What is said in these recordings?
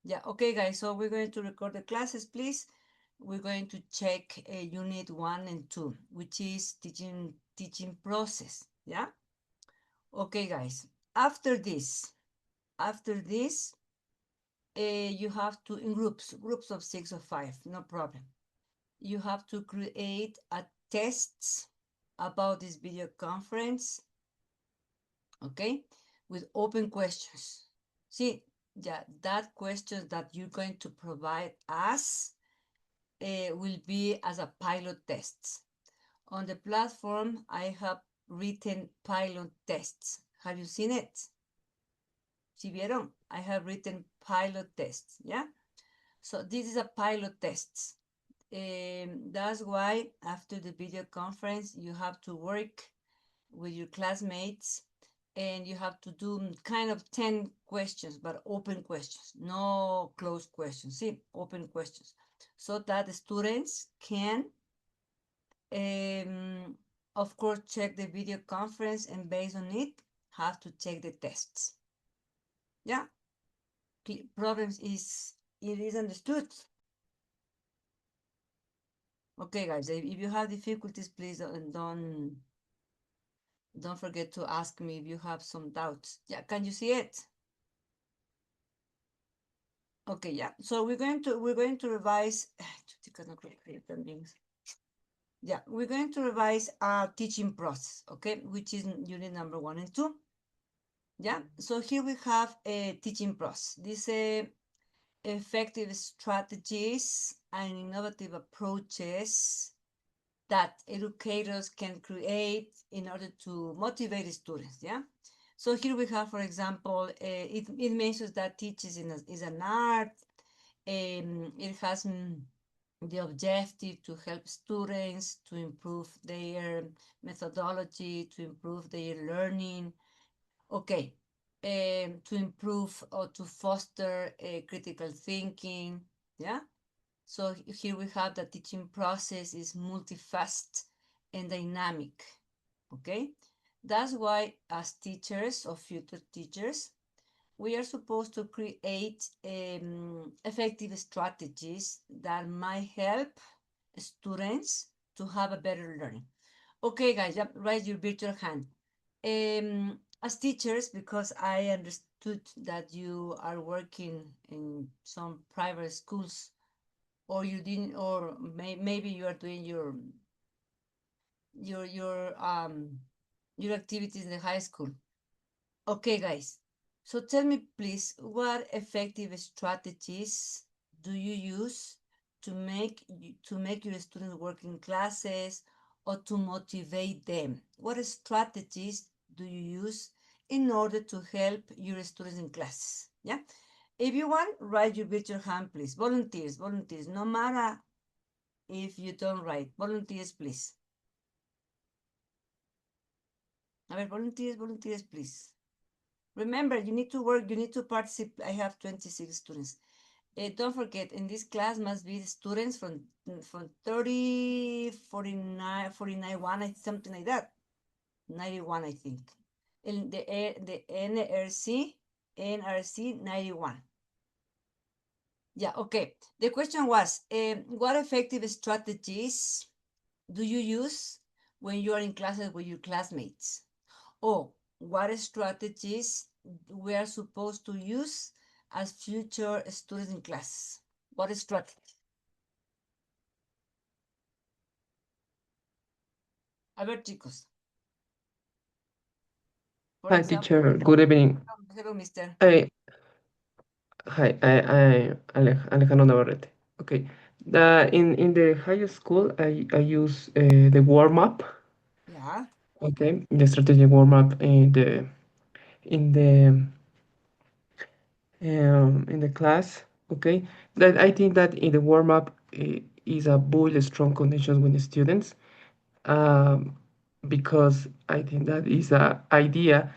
Yeah, okay, guys. So we're going to record the classes, please. We're going to check unit 1 and 2, which is teaching process. Yeah. Okay, guys. After this, you have to in groups of 6 or 5, no problem. You have to create a tests about this video conference, okay, with open questions. See, yeah, that questions that you're going to provide us will be as a pilot test. On the platform, I have written pilot tests. Have you seen it? Si vieron, I have written pilot tests, yeah? So this is a pilot test. That's why after the video conference, you have to work with your classmates and you have to do kind of 10 questions, but open questions, no closed questions. See, open questions, so that the students can, of course, check the video conference and based on it, have to check the tests. Yeah, problems it is understood. Okay, guys, if you have difficulties, please don't forget to ask me if you have some doubts. Yeah, can you see it? Okay, yeah. So we're going to revise. Yeah, we're going to revise our teaching process, okay, which is unit number 1 and 2. Yeah. So here we have a teaching process. This effective strategies and innovative approaches that educators can create in order to motivate students. Yeah. So here we have, for example, it mentions that teaching is an art. It has the objective to help students to improve their methodology, to improve their learning. Okay, to improve or to foster critical thinking. Yeah. So here we have the teaching process is multifaceted and dynamic. Okay, that's why as teachers or future teachers, we are supposed to create effective strategies that might help students to have a better learning. Okay, guys, raise your virtual hand. As teachers, because I understood that you are working in some private schools, or you didn't, or maybe you are doing your your um your activities in the high school. Okay, guys. So tell me, please, what effective strategies do you use to make your students work in classes or to motivate them? What strategies do you use in order to help your students in classes? Yeah. If you want, write your virtual hand, please. Volunteers. No matter if you don't write. Volunteers, please. A ver, volunteers, please. Remember, you need to work, you need to participate. I have 26 students. Don't forget, in this class must be the students from 30, 49, 49, 1, something like that. 91, I think. In the NRC 91. Yeah, okay. The question was, what effective strategies do you use when you are in classes with your classmates? Or what strategies we are supposed to use as future students in class? What strategy? A ver, chicos. For Hi, example, teacher. Good evening. hello, mister. I, Alejandro Navarrete. Okay. In the high school, I use the warm up. Yeah, Okay, the strategic warm up in the in the class. Okay, that I think that in the warm up is a build strong connections with the students. Um, because I think that is a idea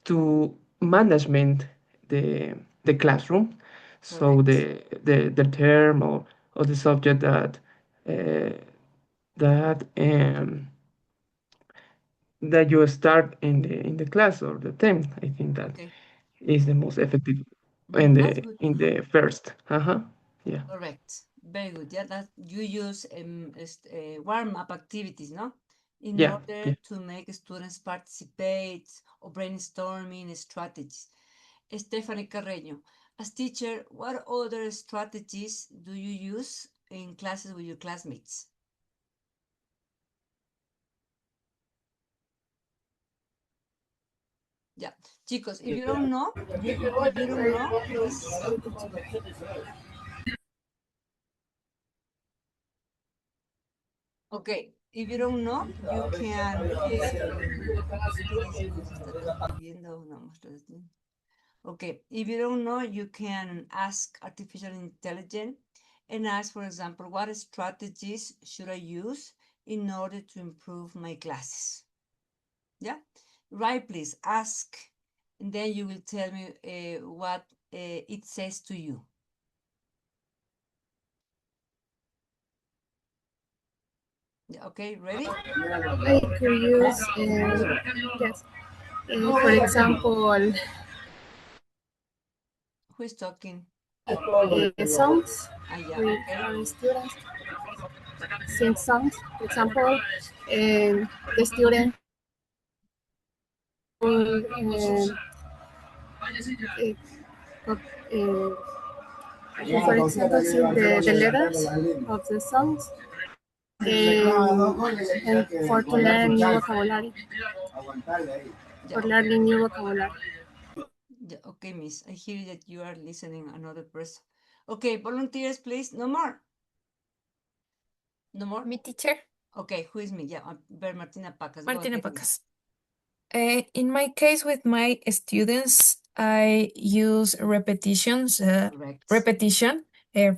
to management the the classroom. So correct. the term or the subject uh, that that you start in the class or the term, I think that Okay. is the most effective. That's good. in the first. Yeah. Correct. Very good. Yeah, that you use warm-up activities, no? In Yeah. order Yeah. to make students participate or brainstorming strategies. Stephanie Carreño, as teacher, what other strategies do you use in classes with your classmates? Yeah, chicos, if you don't know, if you don't know, please. Okay, if you don't know, you can. ¿Qué dice? No se está transcribiendo, no, okay, if you don't know, you can ask artificial intelligence and ask, for example, what strategies should I use in order to improve my classes? Yeah, right, please ask, and then you will tell me what it says to you. Yeah, okay, ready? I could use, yes, for example, Who is talking? songs Yeah, with okay. our students, sing songs, for example, and the student will, for example, sing the letters of the songs and for to learn new vocabulary, Yeah, for okay. learning new vocabulary. Yeah, okay, miss. I hear that you are listening another person. Okay, volunteers, please. No more. No more. Me, teacher. Okay, who is me? Yeah, Martina Pacas. Go Martina ahead, miss. Pacas. In my case, with my students, I use repetitions. Correct. Repetition.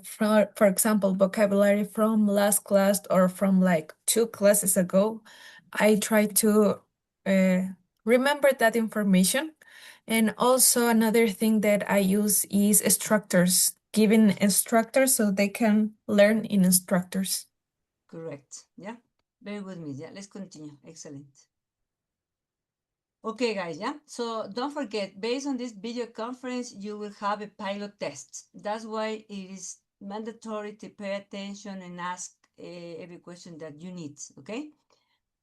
For example, vocabulary from last class or from like 2 classes ago. I try to remember that information. And also another thing that I use is instructors, giving instructors so they can learn in instructors. Correct. Yeah. Very good, miss. Yeah, let's continue. Excellent. Okay, guys, yeah. So don't forget, based on this video conference, you will have a pilot test. That's why it is mandatory to pay attention and ask every question that you need, okay?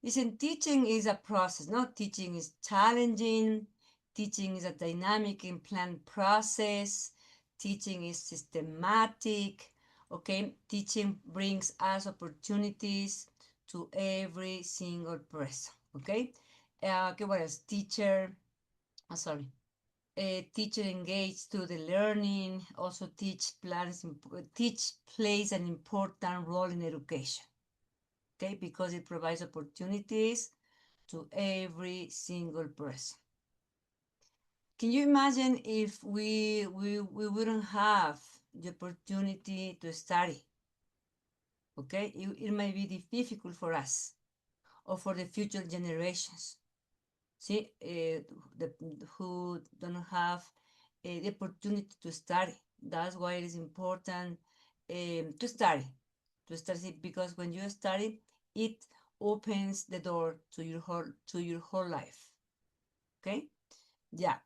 Listen, teaching is a process, no? Teaching is challenging. Teaching is a dynamic and planned process. Teaching is systematic, okay? Teaching brings us opportunities to every single person, okay? What else? Sorry. Teacher engaged to the learning. Also, teach plays an important role in education. Okay, because it provides opportunities to every single person. Can you imagine if we wouldn't have the opportunity to study? Okay, it might be difficult for us or for the future generations. See, who don't have the opportunity to study. That's why it is important to study. Because when you study, it opens the door to your whole life. Okay, yeah.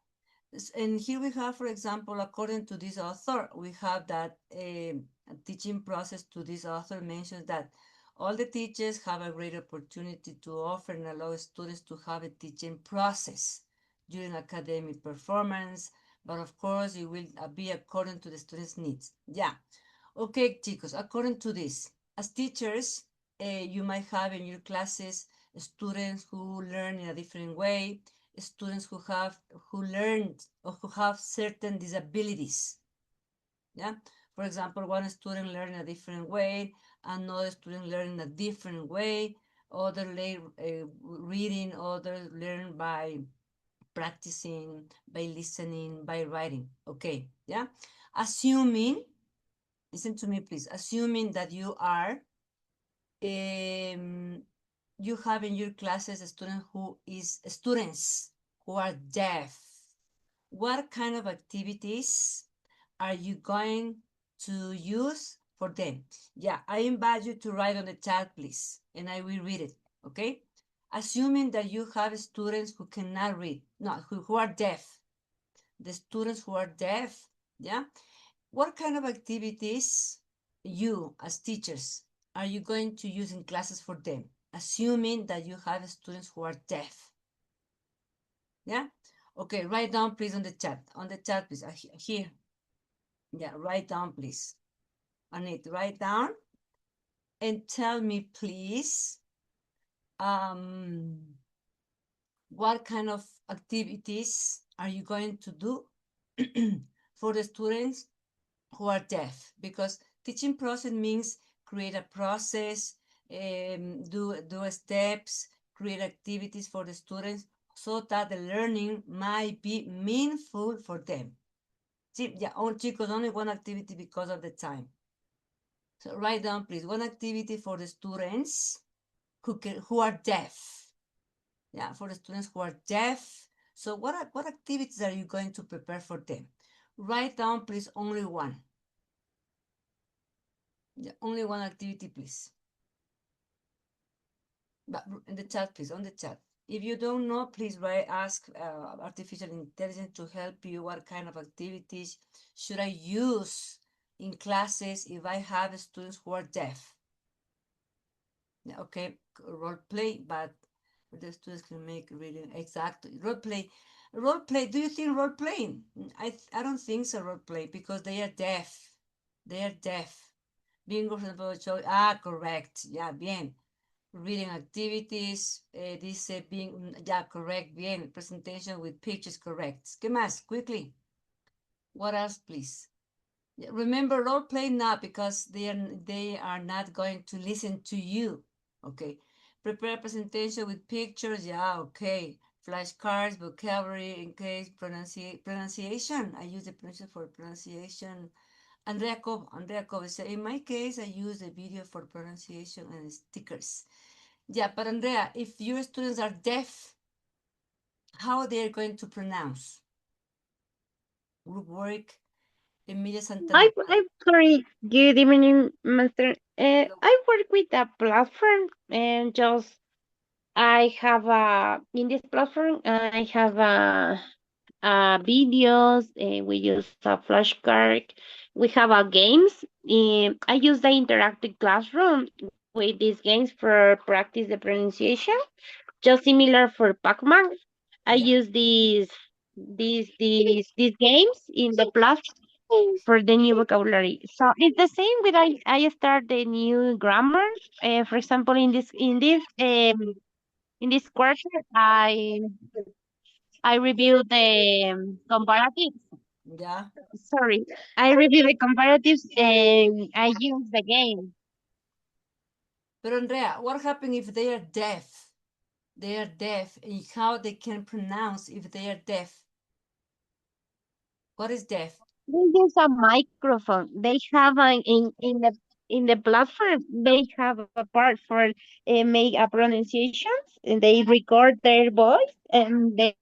And here we have, for example, according to this author, we have that a teaching process to this author mentions that all the teachers have a great opportunity to offer and allow students to have a teaching process during academic performance, but of course it will be according to the students' needs. Yeah. Okay, chicos, according to this, as teachers, you might have in your classes students who learn in a different way, students who learned or who have certain disabilities. Yeah, for example, one student learn in a different way, another student learn in a different way, other reading, others learn by practicing, by listening, by writing. Okay, yeah, assuming, listen to me please, assuming that you are you have in your classes students who are deaf. What kind of activities are you going to use for them? Yeah, I invite you to write on the chat, please, and I will read it, okay? Assuming that you have students who cannot read, no, who are deaf. The students who are deaf, Yeah. What kind of activities you, as teachers, are you going to use in classes for them, assuming that you have students who are deaf? Yeah. Okay. Write down, please, on the chat. On the chat, please. Here. Yeah. Write down, please. On it. Write down and tell me, please, what kind of activities are you going to do for the students who are deaf? Because teaching process means create a process, do steps, create activities for the students so that the learning might be meaningful for them. See, yeah, chicos, only one activity because of the time. So write down, please, one activity for the students who are deaf. Yeah, for the students who are deaf. So what activities are you going to prepare for them? Write down, please, only one. Yeah, only one activity, please. But in the chat, please, on the chat. If you don't know, please ask artificial intelligence to help you. What kind of activities should I use in classes if I have students who are deaf? Yeah, okay, role play, but the students can make reading exactly role play. Role play. Do you think role playing? I don't think so. Role play because they are deaf. They are deaf. Bingo, for example, show. Correct. Yeah, bien. Reading activities. Dice being. Yeah, correct. Bien. Presentation with pictures. Correct. ¿Qué más? Quickly. What else, please? Remember, role play now because they are not going to listen to you. Okay. Prepare a presentation with pictures. Yeah, okay. Flashcards, vocabulary, in case pronunciation. I use the pronunciation for pronunciation. Andrea Cobb said, in my case, I use the video for pronunciation and stickers. Yeah, but Andrea, if your students are deaf, how they are going to pronounce? Group work, Emilia Santana. I'm sorry. Good evening, Master. I work with a platform and just I have in this platform I have videos. We use a flashcard. We have games. I use the interactive classroom with these games for practice the pronunciation, just similar for Pac-Man. I Yeah. use these games in the platform for the new vocabulary. So it's the same with I start the new grammar. For example, in this quarter, I review the comparatives. Yeah. Sorry, I review the comparatives and I use the game. But Andrea, what happens if they are deaf? They are deaf, and how they can pronounce if they are deaf? What is deaf? They use a microphone. They have in the platform. They have a part for make a pronunciations, and they record their voice and they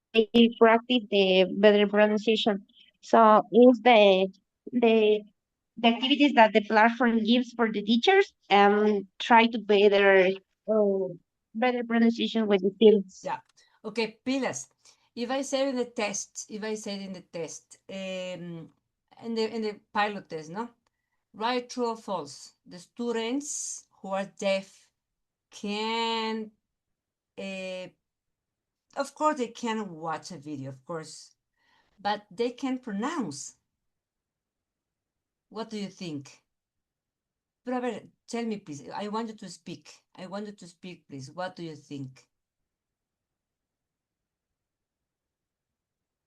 practice the better pronunciation. So it's the the activities that the platform gives for the teachers and try to uh, better pronunciation with the students. Yeah. Okay, pilas. If I say in the test, in the pilot test, no? Right, true or false? The students who are deaf can, of course, they can watch a video, of course, but they can pronounce. What do you think? But a ver, tell me, please. I want you to speak. I want you to speak, please. What do you think?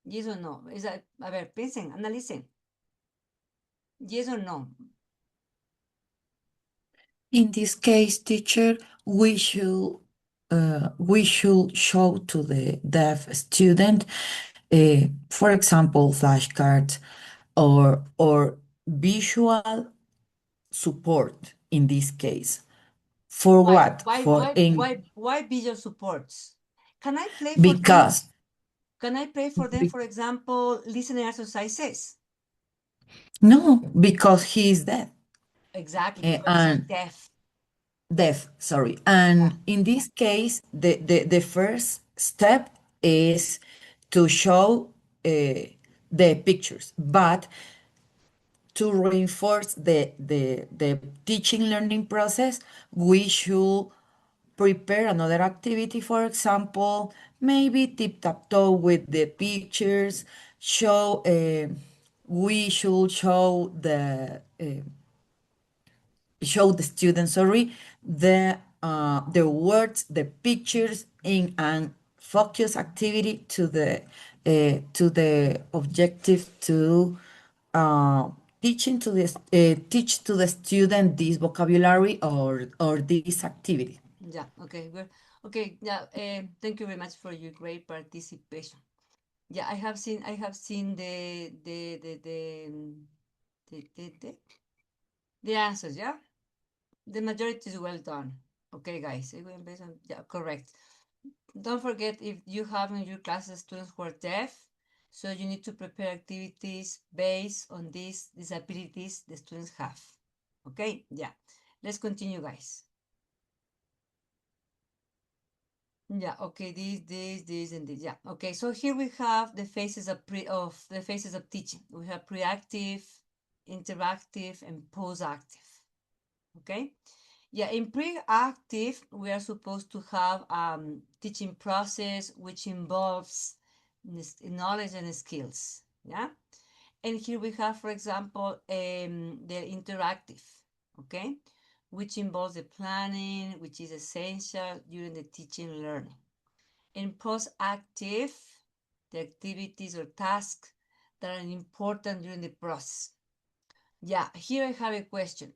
Yes or no? A ver, piensen, analicen. Yes or no? In this case, teacher, we should show to the deaf student, for example, flashcards or visual support in this case. For Why? what? For in Why visual supports? Can I play for them? because Can I play for them, be- for example, listening exercises? no, because he is deaf. Exactly, eh, because she's and deaf. deaf, sorry. Yeah. And in this case, the first step is to show the pictures, but to reinforce the teaching learning process, we should prepare another activity, for example, maybe tip-tap-toe with the pictures, we should show the students, the words, the pictures in an focus activity to the objective to teach to the student this vocabulary or this activity. Yeah, okay, good. Okay, yeah, thank you very much for your great participation. Yeah, I have seen the answers, yeah? The majority is well done. Okay, guys, yeah, correct. Don't forget, if you have in your classes students who are deaf, so you need to prepare activities based on these disabilities the students have. Okay, yeah. Let's continue, guys. Yeah, okay, this, and this. Yeah, okay. So here we have the phases of teaching. We have pre-active, interactive, and post-active. Okay. Yeah, in pre-active, we are supposed to have teaching process which involves knowledge and skills. Yeah. And here we have, for example, the interactive, okay, which involves the planning, which is essential during the teaching and learning. In post-active, the activities or tasks that are important during the process. Yeah, here I have a question.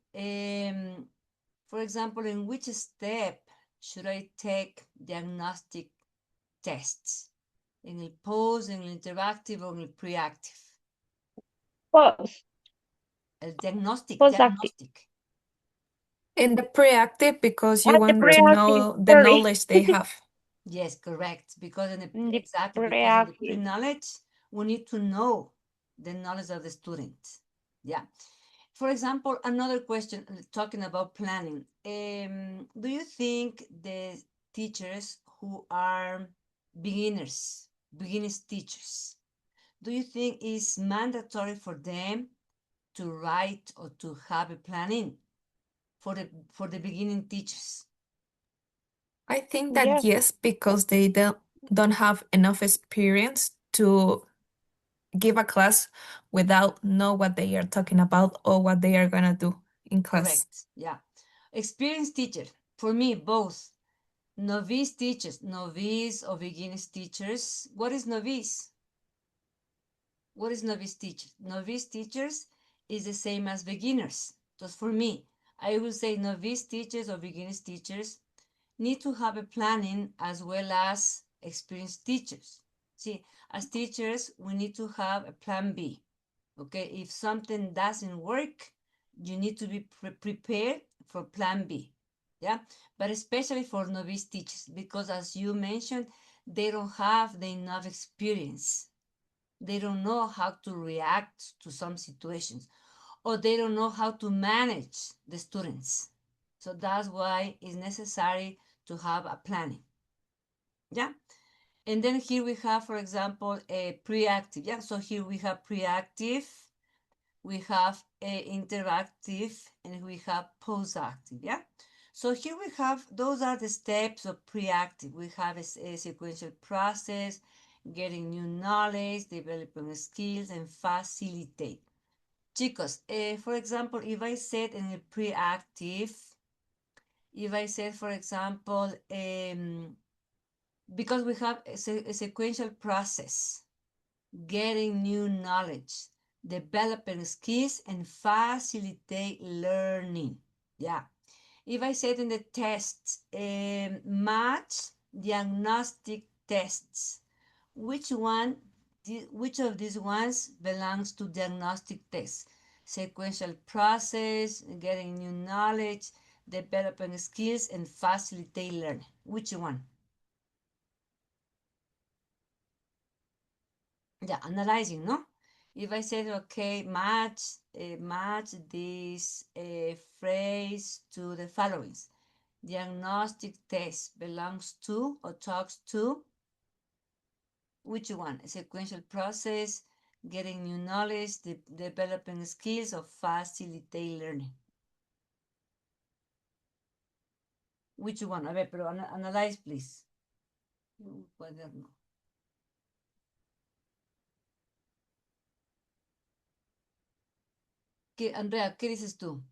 For example, in which step should I take diagnostic tests? In el post, en el interactive, or in el pre-active? Post, El diagnostic, post-active. In the pre-active, because you The want to pre-active, know the sorry. knowledge they have. Yes, correct. Because in the The exactly because in the pre-active. pre-knowledge, we need to know the knowledge of the student. Yeah. For example, another question talking about planning. Do you think the teachers who are beginners teachers, do you think it's mandatory for them to write or to have a planning for the beginning teachers? I think that Yes. yes, because they don't have enough experience to give a class without know what they are talking about or what they are gonna do in class. Correct. Yeah. Experienced teacher. For me, both. Novice teachers, novice or beginners teachers. What is novice? What is novice teachers? Novice teachers is the same as beginners. Just for me, I will say novice teachers or beginners teachers need to have a planning as well as experienced teachers. See, as teachers, we need to have a plan B. Okay, if something doesn't work, you need to be prepared for plan B. Yeah, but especially for novice teachers, because as you mentioned, they don't have the enough experience. They don't know how to react to some situations, or they don't know how to manage the students. So that's why it's necessary to have a planning. Yeah. And then here we have, for example, a pre-active. Yeah. So here we have pre-active, we have a interactive, and we have post-active. Yeah. So here we have, those are the steps of pre-active. We have a sequential process, getting new knowledge, developing skills, and facilitate. Chicos, for example, if I said in a pre-active, if I said, for example, because we have a sequential process, getting new knowledge, developing skills, and facilitate learning. Yeah. If I said in the tests, match diagnostic tests, which of these ones belongs to diagnostic tests? Sequential process, getting new knowledge, developing skills, and facilitate learning. Which one? Yeah, analyzing, no? If I said, okay, match this phrase to the followings. Diagnostic test belongs to or talks to which one? A sequential process, getting new knowledge, developing skills, or facilitate learning. Which one? A ver, pero analyze, please. Cuaderno. Andrea, ¿qué dices tú?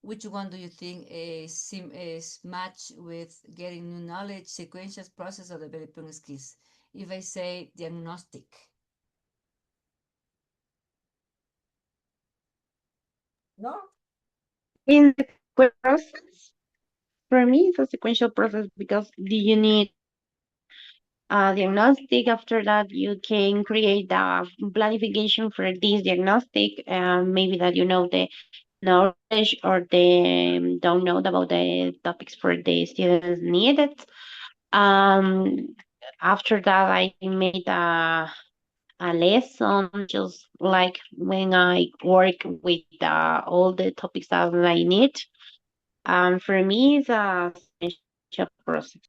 Which one do you think is match with getting new knowledge, sequential process, or developing skills? If I say diagnostic. No? In the process, for me, it's a sequential process because you need a diagnostic. After that, you can create a planification for this diagnostic. Maybe that you know the knowledge or the don't know about the topics for the students needed. Um, After that, I made a lesson just like when I work with all the topics that I need. For me, it's a sequential process.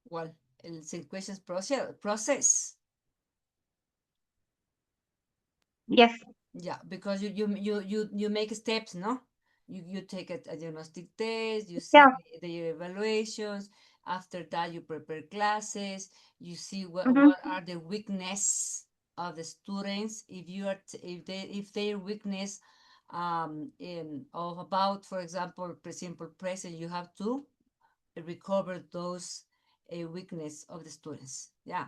Well, el sequential process. Yes. Yeah, because you make steps, no? You take a diagnostic test, you see Yeah. the evaluations. After that, you prepare classes. You see Mm-hmm. what are the weakness of the students. If you are if their weakness of about, for example, simple present, you have to recover those weakness of the students. Yeah.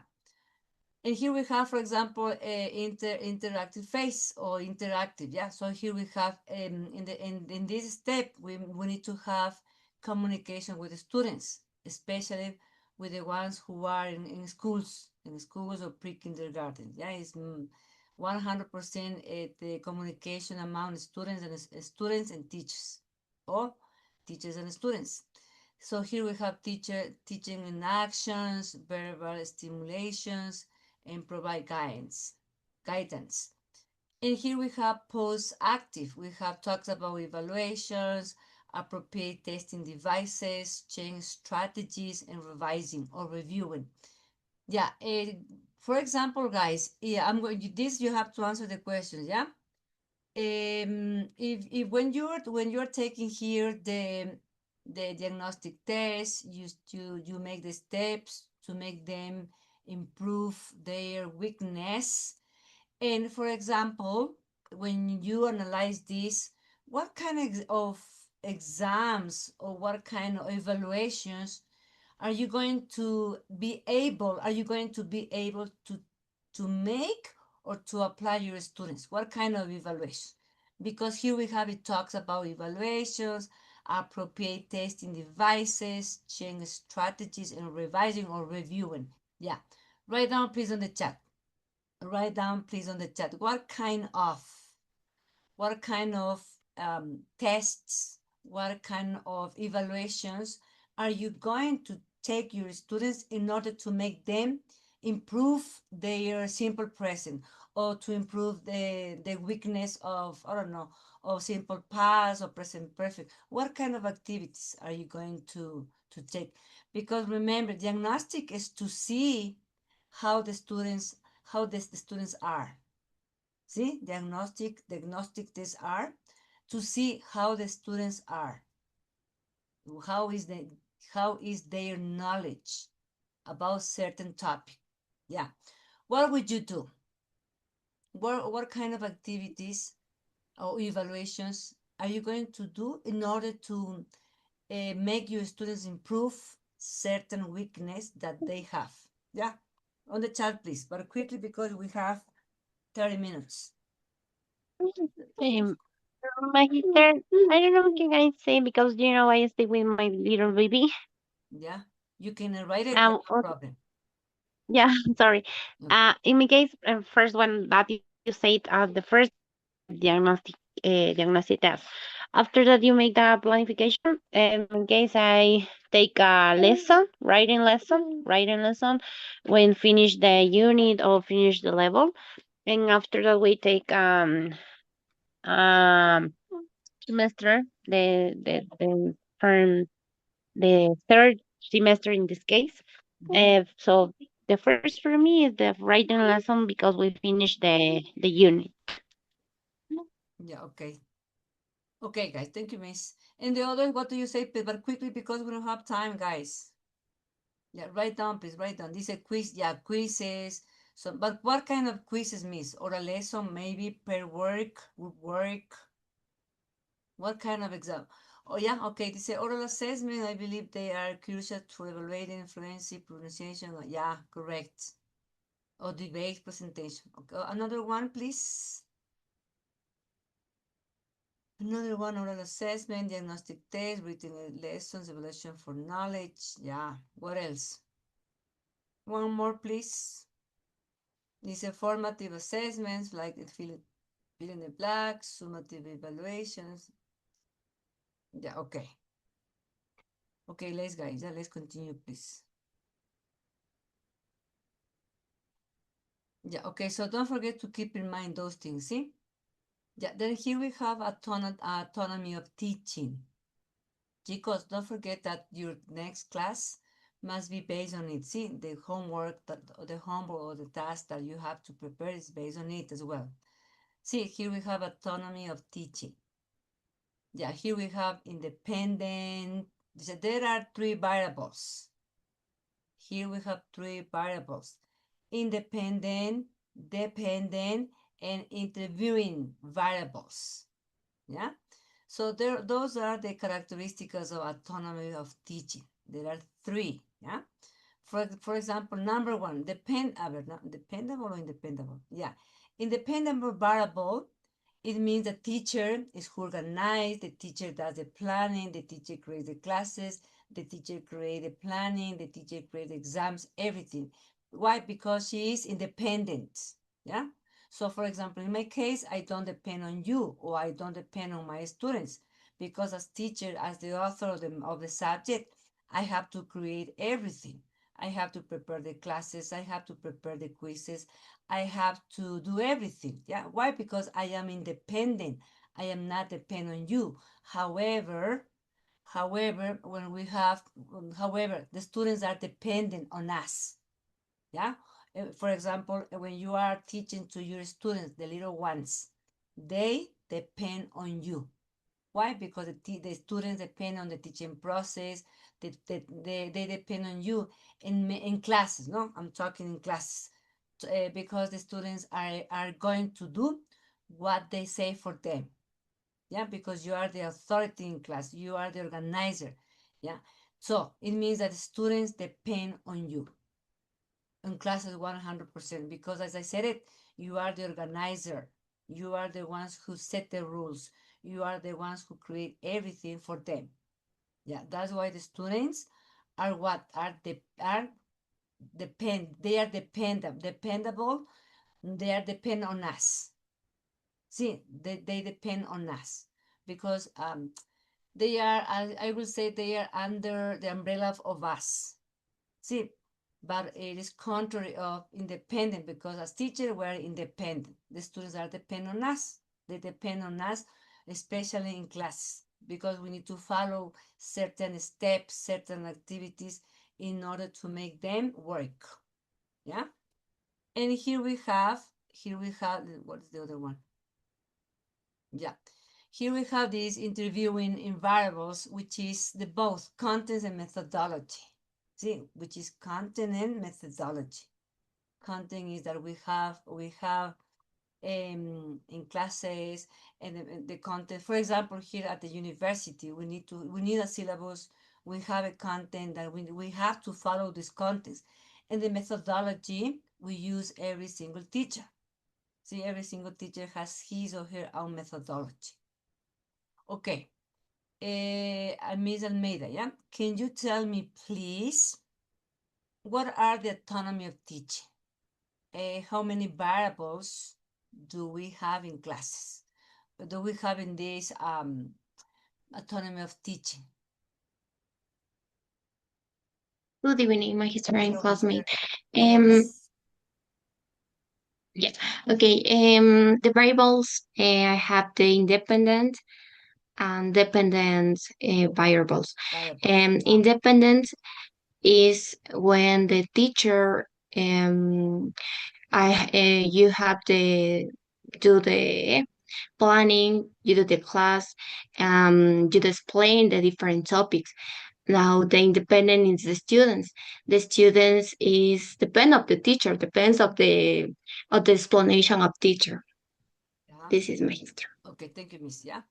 And here we have, for example, interactive phase or interactive. Yeah. So here we have in this step, we need to have communication with the students, especially with the ones who are in schools or pre-kindergarten. Yeah, it's 100% the communication among students and students and teachers, or teachers and students. So here we have teaching in actions, verbal stimulations, and provide guidance. And here we have post-active. We have talks about evaluations, appropriate testing devices, change strategies, and revising or reviewing. Yeah. For example, guys, yeah, I'm going. This you have to answer the questions. Yeah. If when you're taking here the diagnostic test, you make the steps to make them improve their weakness. And for example, when you analyze this, what kind of exams or what kind of evaluations are you going to be able to make or to apply your students? What kind of evaluation? Because here we have it talks about evaluations, appropriate testing devices, change strategies, and revising or reviewing. Yeah. Write down please on the chat. Write down please on the chat. What kind of tests, what kind of evaluations are you going to take your students in order to make them improve their simple present, or to improve the weakness of, I don't know, of simple past or present perfect? What kind of activities are you going to take? Because remember, diagnostic is to see how the students are. See, diagnostic tests are to see how the students are, how is the how is their knowledge about certain topic. Yeah. What would you do? What kind of activities or evaluations are you going to do in order to make your students improve certain weakness that they have? Yeah. On the chat, please, but quickly because we have 30 minutes. Um, my sister, I don't know what can I say because I stay with my little baby. Yeah. You can write it, yeah, Um, no problem. yeah, sorry. Okay. In my case, first one that you said, the first diagnostic test. After that, you make the planification. In case I take a writing lesson, when finish the unit or finish the level, and after that we take um semester the from the third semester in this case. Mhm. So The first for me is the writing lesson because we finished the unit. Yeah, okay. Okay, guys, thank you, miss. And the other, what do you say, but quickly because we don't have time, guys. Yeah, write down, please, write down. This is a quiz, yeah, quizzes. So, but what kind of quizzes, miss? Or a lesson, maybe per work, work? What kind of exam? Oh, yeah, okay. This is oral assessment. I believe they are crucial to evaluating fluency, pronunciation. Yeah, correct. Or debate presentation. Okay, another one, please. Another one, oral assessment, diagnostic test, written lessons, evaluation for knowledge. Yeah, what else? One more, please. These are formative assessments, like fill in the blanks, summative evaluations. Yeah, okay. Okay, let's guys, let's continue, please. Yeah, okay, so don't forget to keep in mind those things, see? Yeah, then here we have autonomy of teaching. Chicos, don't forget that your next class must be based on it. See, the homework or the task that you have to prepare is based on it as well. See, here we have autonomy of teaching. Yeah, here we have independent. So there are three variables. Here we have three variables: independent, dependent, and interviewing variables. Yeah. So those are the characteristics of autonomy of teaching. There are three. Yeah. For example, number one, dependable or independable? Yeah. Independable variable, it means the teacher is who organized, the teacher does the planning, the teacher creates the classes, the teacher creates the planning, the teacher creates exams, everything. Why? Because she is independent. Yeah. So for example, in my case, I don't depend on you or I don't depend on my students because as teacher, as the author of the subject, I have to create everything. I have to prepare the classes. I have to prepare the quizzes. I have to do everything. Yeah. Why? Because I am independent. I am not dependent on you. However, the students are dependent on us. Yeah. For example, when you are teaching to your students, the little ones, they depend on you. Why? Because the students depend on the teaching process. They depend on you in classes. No, I'm talking in classes because the students are going to do what they say for them. Yeah, because you are the authority in class. You are the organizer. Yeah, so it means that students depend on you in classes 100% because as I said it, you are the organizer. You are the ones who set the rules. You are the ones who create everything for them. Yeah, that's why the students are what are they are dependable. They are depend on us. See, they depend on us because they are I will say they are under the umbrella of us. See, but it is contrary of independent because as teachers we're independent. The students are dependent on us. They depend on us, especially in classes, because we need to follow certain steps, certain activities in order to make them work. Yeah. And here we have what is the other one? Yeah. Here we have this interviewing in variables, which is the both contents and methodology. See, which is content and methodology. Content is that we have in classes and the content. For example, here at the university, we need a syllabus. We have a content that we have to follow these contents. And the methodology we use every single teacher. See, every single teacher has his or her own methodology. Okay. Ms. Almeida, yeah? Can you tell me, please, what are the autonomy of teaching? How many variables do we have in classes? Do we have in this autonomy of teaching? Good evening, my historian Hello, Mr. classmate. Yes. Yeah. Okay. The variables I have the independent and dependent variables. Variables. Yeah. Independent is when the teacher Um, you have to do the planning, you do the class, you explain the different topics. Now the independent is the students. The students is depend of the teacher, depends of the explanation of teacher. Yeah. This is my history. Okay, thank you, Miss. Yeah.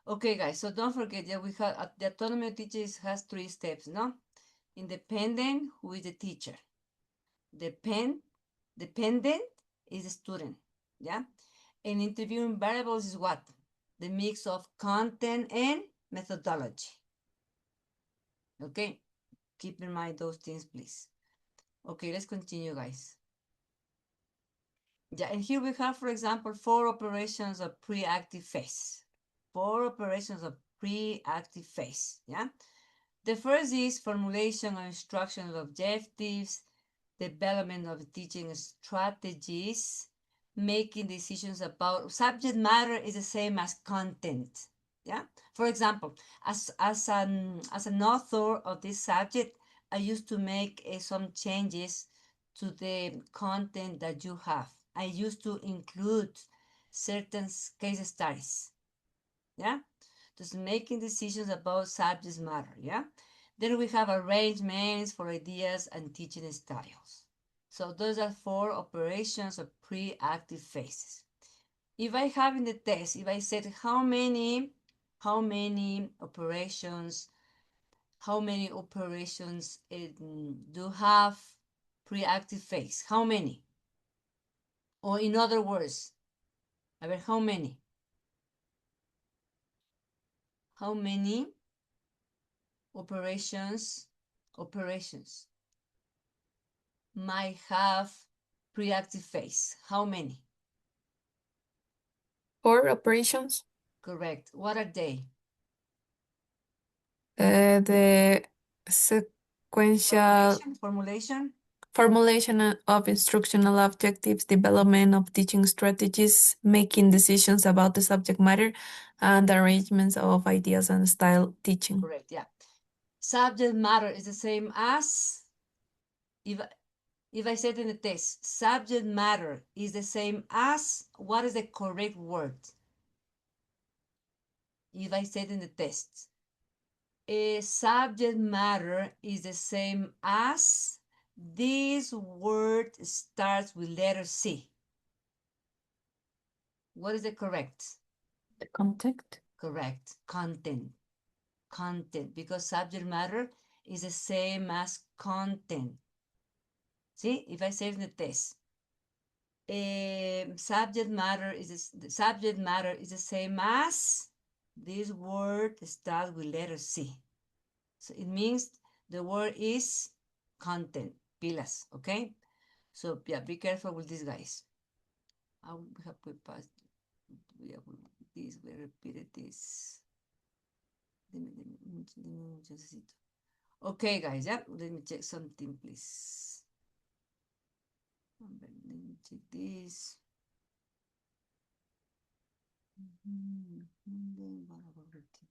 Okay, guys. So don't forget, yeah, we have the autonomy of teachers has 3 steps, no? Independent, who is the teacher? Dependent is the student. Yeah. And interviewing variables is what? The mix of content and methodology. Okay. Keep in mind those things, please. Okay, let's continue, guys. Yeah, and here we have, for example, 4 operations of pre-active phase. 4 operations of pre-active phase. Yeah. The first is formulation of instructional objectives, development of teaching strategies, making decisions about subject matter is the same as content. Yeah. For example, as an author of this subject, I used to make some changes to the content that you have. I used to include certain case studies. Yeah. Just making decisions about subject matter. Yeah. Then we have arrangements for ideas and teaching styles. So those are 4 operations of pre-active phases. If I have in the test, if I said how many operations do have pre-active phase? How many? Or in other words, a ver, how many? How many operations might have pre-active phase? How many? 4 operations. Correct. What are they? The sequential formulation of instructional objectives, development of teaching strategies, making decisions about the subject matter, and arrangements of ideas and style teaching. Correct, yeah. Subject matter is the same as, if I said in the test, subject matter is the same as, what is the correct word? If I said in the test, a subject matter is the same as, this word starts with letter C. What is the correct? The content. Correct. Content. Because subject matter is the same as content. See, if I say in the test, subject matter is the same as, this word starts with letter C. So it means the word is content, pilas, okay? So yeah, be careful with these guys. I have put past, we repeated this. Okay, guys, yeah, let me check something, please. Let me check this.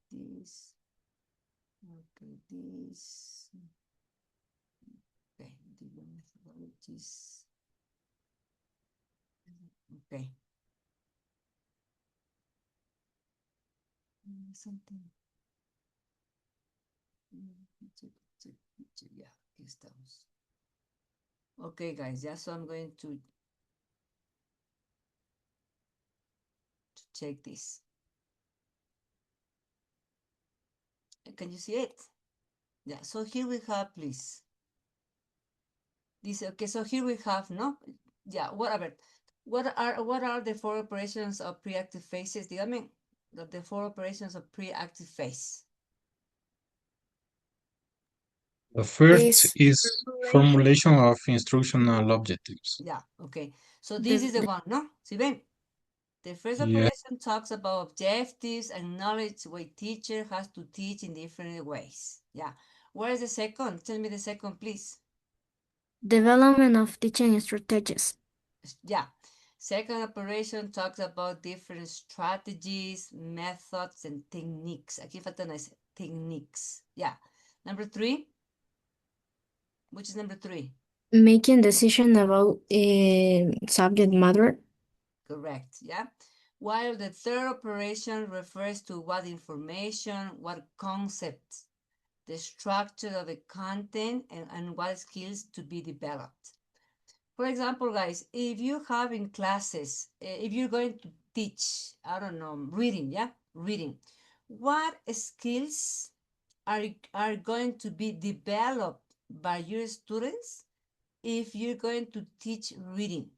This. Okay, this. Okay, the methodologies. Okay. Something. Yeah, aquí estamos. Okay, guys, yeah, so I'm going to check this. Can you see it? Yeah, so here we have, please. This, okay, so here we have, no? Yeah, whatever. What are the 4 operations of pre-active phases? Dígame, the 4 operations of pre-active phase. The first is formulation of instructional objectives. Yeah, okay. So this is the one, no? ¿Sí ven? The first operation talks about objectives and knowledge way teacher has to teach in different ways. Yeah. Where is the second? Tell me the second, please. Development of teaching strategies. Yeah. Second operation talks about different strategies, methods, and techniques. Aquí falta nice techniques. Yeah. Number 3. Which is number 3? Making decision about subject matter. Correct, yeah. While the third operation refers to what information, what concepts, the structure of the content, and what skills to be developed. For example, guys, if you have in classes, if you're going to teach, I don't know, reading, yeah, reading, what skills are going to be developed by your students if you're going to teach reading?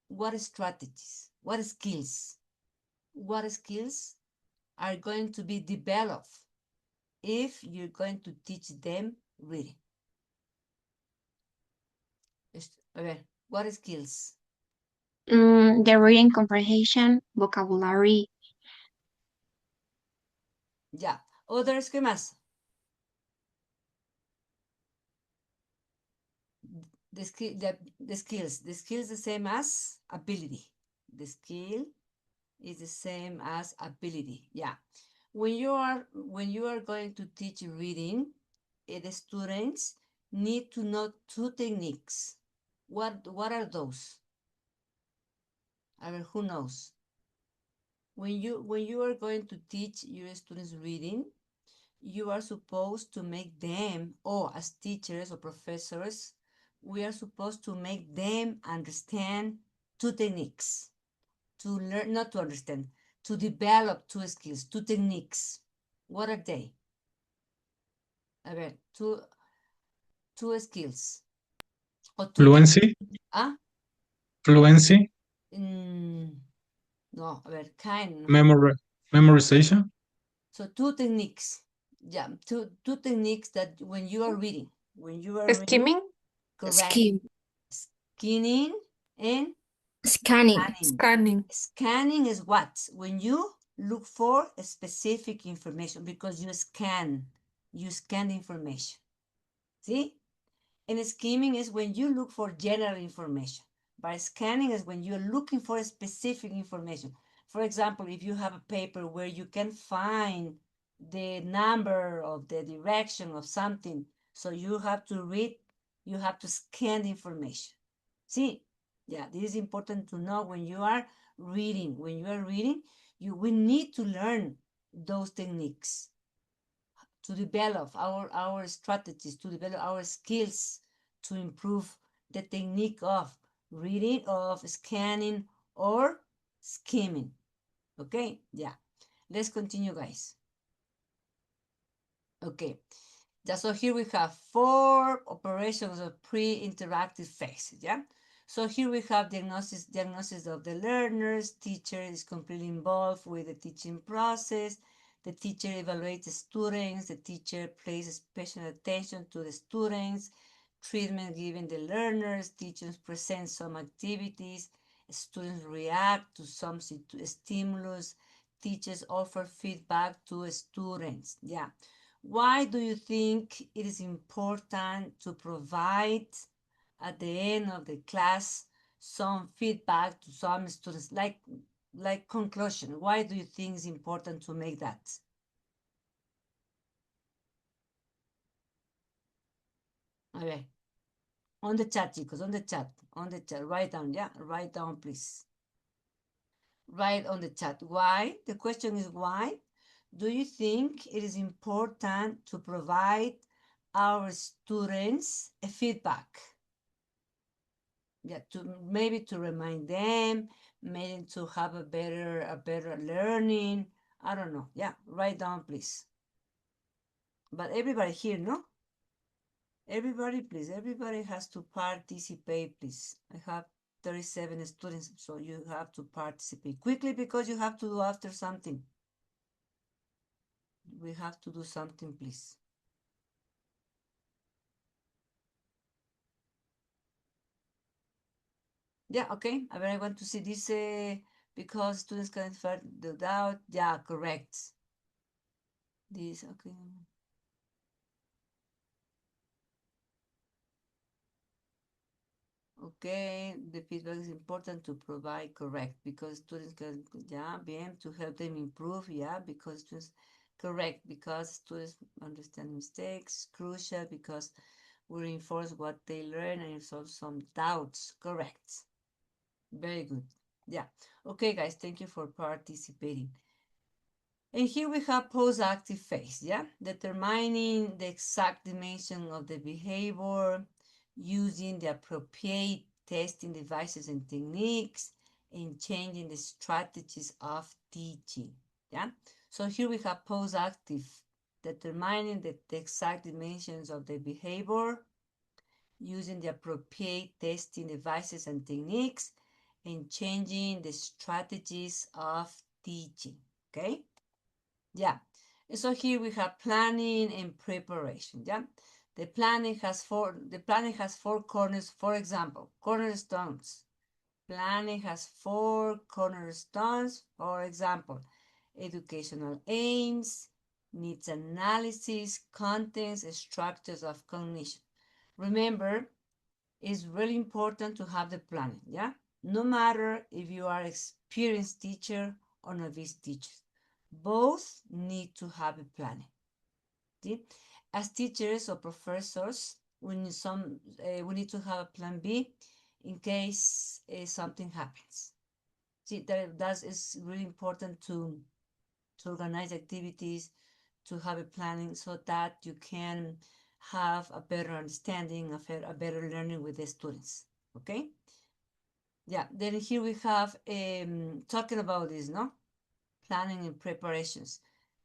What strategies, what skills are going to be developed if you're going to teach them reading? A ver, what skills? The reading comprehension, vocabulary. Ya. Others, ¿qué más? The skills. The skills the same as ability. The skill is the same as ability. Yeah. When you are going to teach reading, the students need to know two techniques. What are those? I mean, who knows? When you are going to teach your students reading, you are supposed to make them, or as teachers or professors, we are supposed to make them understand two techniques. To learn, not to understand, to develop two skills, two techniques. What are they? A ver, two skills. Or two Fluency, ah? fluency, No, a ver, kind. memorization. So two techniques. Yeah, two techniques that when you are reading, Skimming? correct. Skim. Skinning and Scanning. Scanning. Scanning is what? When you look for a specific information, because you scan information. See? And skimming is when you look for general information. But scanning is when you're looking for a specific information. For example, if you have a paper where you can find the number of the direction of something, so you have to read, you have to scan the information. See? Yeah, this is important to know when you are reading. When you are reading, we need to learn those techniques to develop our strategies, to develop our skills, to improve the technique of reading, of scanning, or skimming. Okay, yeah. Let's continue, guys. Okay, yeah, so here we have 4 operations of pre-interactive phase, yeah? So here we have diagnosis of the learners. Teacher is completely involved with the teaching process. The teacher evaluates the students. The teacher pays special attention to the students. Treatment given the learners. Teachers present some activities. Students react to some stimulus. Teachers offer feedback to students. Yeah. Why do you think it is important to provide at the end of the class some feedback to some students, like conclusion? Why do you think it's important to make that? A ver, on the chat, chicos, on the chat, write down, yeah, write down, please. Write on the chat. Why? The question is why do you think it is important to provide our students a feedback? Yeah, maybe to remind them, maybe to have a better learning. I don't know. Yeah, write down, please. But everybody here, no? Everybody, please. Everybody has to participate, please. I have 37 students, so you have to participate quickly because you have to do after something. We have to do something, please. Yeah, okay. I want to see this because students can infer the doubt. Yeah, correct. This, okay. Okay, the feedback is important to provide, correct, because students can, yeah, bien, to help them improve, yeah, because students, correct, because students understand mistakes, crucial, because we reinforce what they learn and resolve some doubts. Correct. Very good. Yeah. Okay, guys, thank you for participating. And here we have post-active phase, yeah? Determining the exact dimension of the behavior, using the appropriate testing devices and techniques, and changing the strategies of teaching, yeah? So here we have post-active, determining the exact dimensions of the behavior, using the appropriate testing devices and techniques, and changing the strategies of teaching, okay? Yeah. So here we have planning and preparation. Yeah. The planning has four corners. For example, cornerstones. Planning has four cornerstones. For example, educational aims, needs analysis, contents, structures of cognition. Remember, it's really important to have the planning. Yeah. No matter if you are experienced teacher or novice teacher, both need to have a planning. See? As teachers or professors, we need to have a plan B in case something happens. See, that is really important to organize activities, to have a planning so that you can have a better understanding, a better learning with the students. Okay? Yeah, then here we have talking about this, no? Planning and preparations.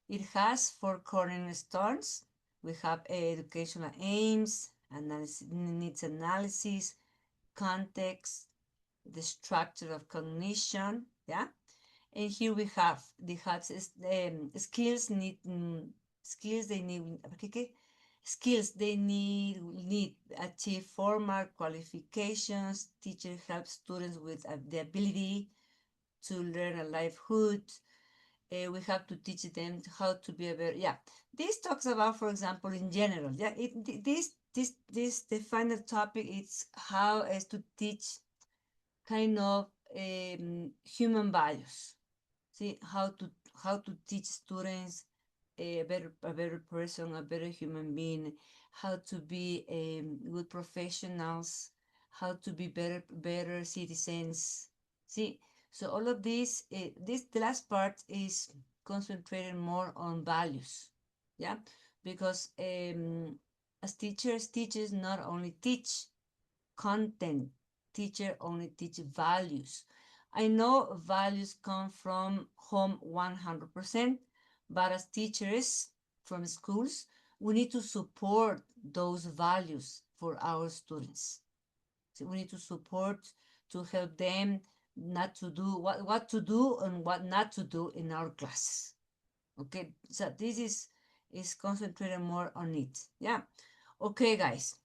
It has four cornerstones. We have educational aims, needs analysis, context, the structure of cognition, yeah. And here we have the skills need skills they need okay, skills they need achieve formal qualifications. Teacher helps students with the ability to learn a livelihood. We have to teach them how to be a better, yeah. This talks about, for example, in general, yeah. This the final topic is how is to teach kind of human values. See how to teach students a better person, a better human being, how to be good professionals, how to be better citizens. See, so all of this, the last part is concentrated more on values, yeah, because as teachers not only teach content, teacher only teach values. I know values come from home 100%, but as teachers from schools, we need to support those values for our students. So we need to support to help them not to do what to do and what not to do in our classes. Okay, so this is concentrated more on it. Yeah. Okay, guys.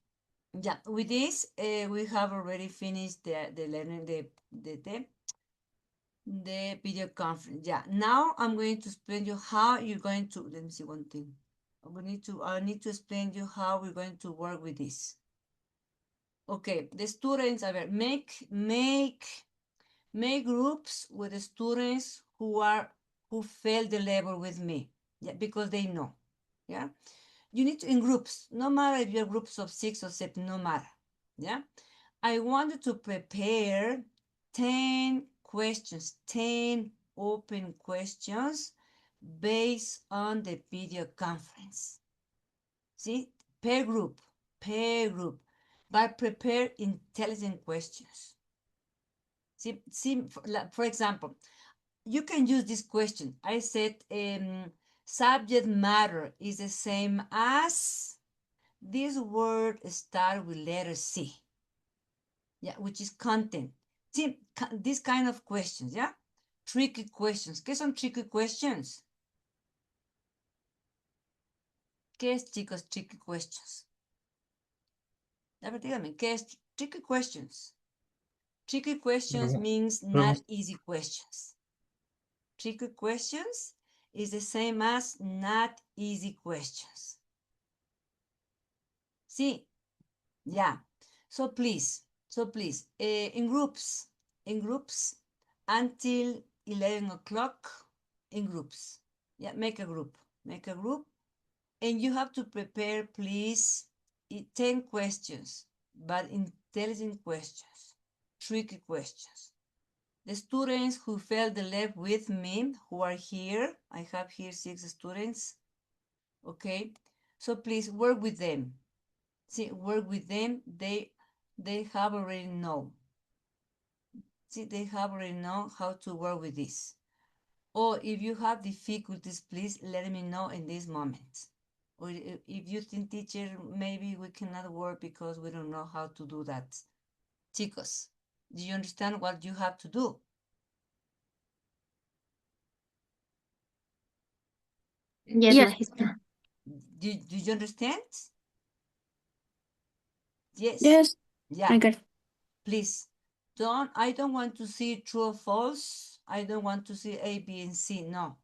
Yeah, with this, we have already finished the learning the video conference. Yeah, now I'm going to explain you how you're going to, let me see one thing. I need to explain you how we're going to work with this. Okay, the students, a ver, make groups with the students who failed the level with me. Yeah, because they know. Yeah. You need to, in groups, no matter if you're groups of 6 or 7, no matter. Yeah. I wanted to prepare 10 questions, 10 open questions based on the video conference. See, per group, but prepare intelligent questions. See, for example, you can use this question. I said subject matter is the same as, this word start with letter C. Yeah, which is content. See, this kind of questions, yeah? Tricky questions. ¿Qué son tricky questions? ¿Qué es, chicos, tricky questions? A ver, dígame, ¿qué es tricky questions? Tricky questions means not easy questions. Tricky questions is the same as not easy questions. See, yeah. So please, in groups, until 11 o'clock, in groups. Yeah, make a group, and you have to prepare, please, 10 questions, but intelligent questions, tricky questions. The students who fell the lab with me, who are here, I have here 6 students, okay? So please work with them. See, work with them, they have already know. See, they have already know how to work with this. Or if you have difficulties, please let me know in this moment. Or if you think, teacher, maybe we cannot work because we don't know how to do that. Chicos, do you understand what you have to do? Yes, Yes. maestra. Do you understand? Yes. Yes, Yeah. I got it. Please, I don't want to see true or false. I don't want to see A, B, and C. No.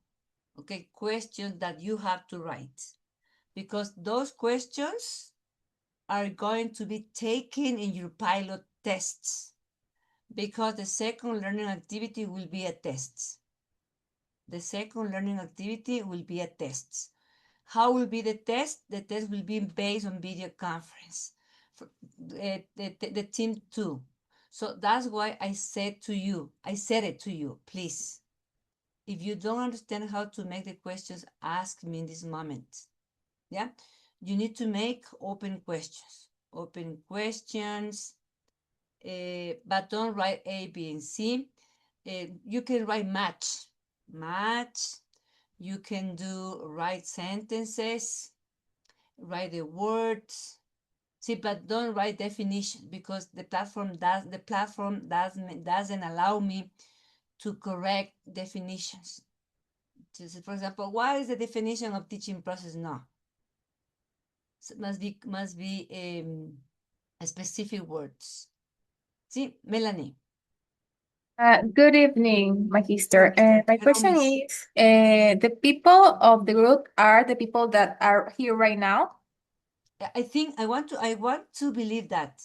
Okay, questions that you have to write. Because those questions are going to be taken in your pilot tests. Because the second learning activity will be a test. The second learning activity will be a test. How will be the test? The test will be based on video conference. For, the team 2. So that's why I said it to you, please. If you don't understand how to make the questions, ask me in this moment. Yeah, you need to make open questions. Open questions, but don't write A, B, and C. You can write match. You can do write sentences, write the words. See, but don't write definition because the platform doesn't allow me to correct definitions. So for example, what is the definition of teaching process? No. So must be specific words. See, Melanie. Good evening, Magister. My Hello, question Miss. is, the people of the group are the people that are here right now? I think I want to believe that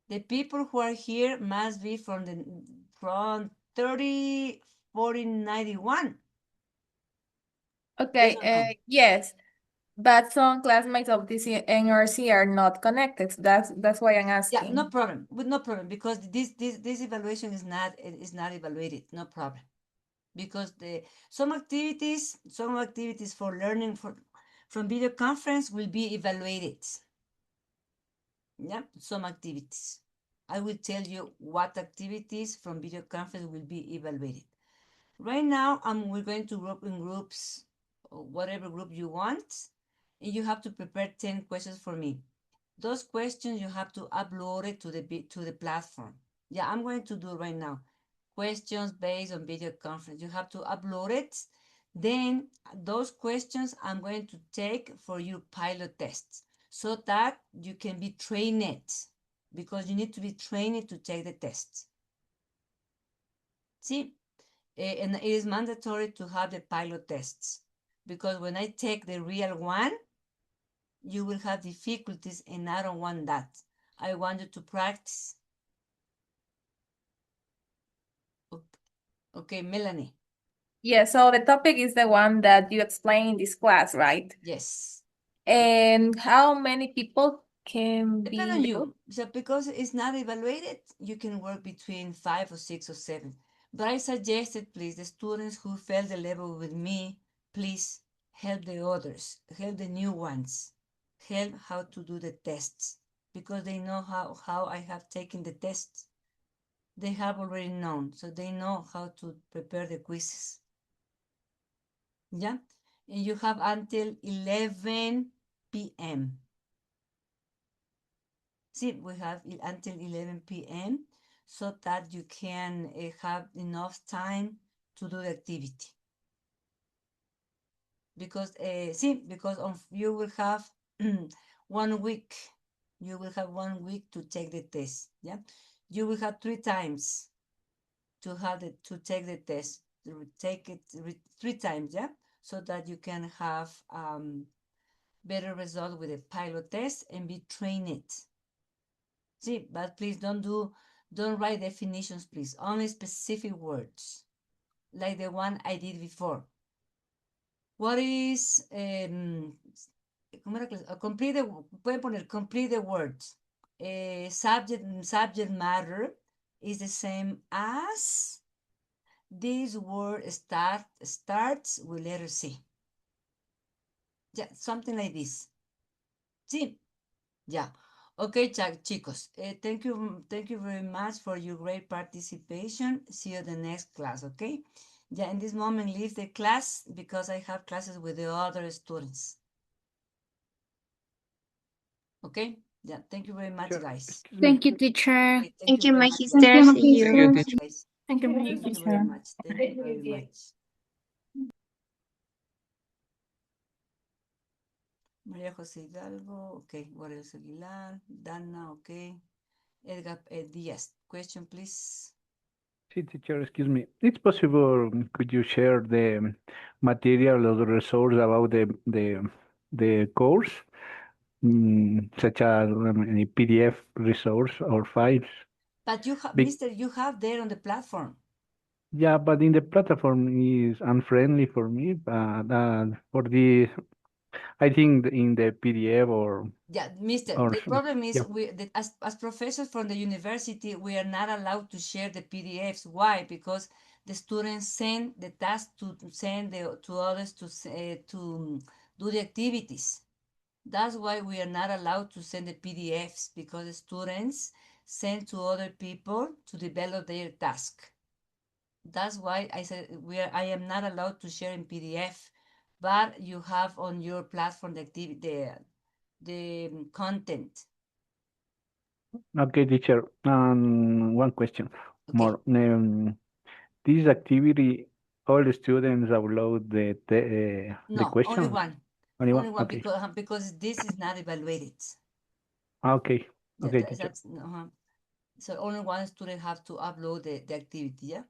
the people who are here must be from 30, 40, 91. Yes Okay, or no? yes, but some classmates of this NRC are not connected. That's why I'm Yeah, asking. no problem. No problem because this evaluation is not evaluated. No problem. Because some activities for learning from video conference will be evaluated. Yeah, some activities. I will tell you what activities from video conference will be evaluated. Right now, we're going to group in groups, or whatever group you want, and you have to prepare 10 questions for me. Those questions you have to upload it to the platform. Yeah, I'm going to do right now. Questions based on video conference. You have to upload it. Then those questions I'm going to take for your pilot tests so that you can be trained because you need to be trained to take the test. See, and it is mandatory to have the pilot tests because when I take the real one, you will have difficulties and I don't want that. I want you to practice. Okay, Melanie. Yeah, so the topic is the one that you explained in this class, right? Yes. And how many people can be Depend in on the group? you. So because it's not evaluated, you can work between 5 or 6 or 7. But I suggested, please, the students who failed the level with me, please help the others, help the new ones, help how to do the tests because they know how I have taken the tests. They have already known, so they know how to prepare the quizzes. Yeah, and you have until 11 p.m. See, we have until 11 p.m. so that you can have enough time to do the activity. Because, you will have 1 week. You will have 1 week to take the test. Yeah, you will have 3 times to take the test. Take it 3 times. Yeah, so that you can have better result with the pilot test and be trained. See, but please don't write definitions, please. Only specific words, like the one I did before. What is ¿cómo era que complete the, pueden poner complete the words. Subject matter is the same as this word starts with letter C. Yeah, something like this. Sí, yeah. Okay, chicos. Thank you very much for your great participation. See you the next class, okay? Yeah, in this moment, leave the class because I have classes with the other students. Okay? Yeah, thank you very much, Teacher, guys. excuse me. Thank you, teacher. Okay, Thank you, very much. Magister. Thank you, See you. Thank you, Magister. teacher. Guys. Thank you, Thank you very teacher. much. Thank you very much. María José Hidalgo, okay. Guardias Aguilar, Dana, okay. Edgar Díaz, question, please. Sí, teacher, excuse me. It's possible, could you share the material or the resource about the course, such as any PDF resource or files? But you have, Be- Mister, you have there on the platform. yeah, but in the platform is unfriendly for me, but for the, I think in the PDF or Yeah, Mister, or the problem is yeah. as professors from the university, we are not allowed to share the PDFs. Why? Because the students send the task to send to others to do the activities. That's why we are not allowed to send the PDFs, because the students send to other people to develop their task. That's why I said I am not allowed to share in PDF, but you have on your platform the activity, the content. Okay, teacher. One question Okay. more. This activity, all the students upload the No, only question. one. Only Only one. one Okay. because this is not evaluated. Okay. Yeah, Okay, teacher. that's so only one student have to upload the activity. Yeah.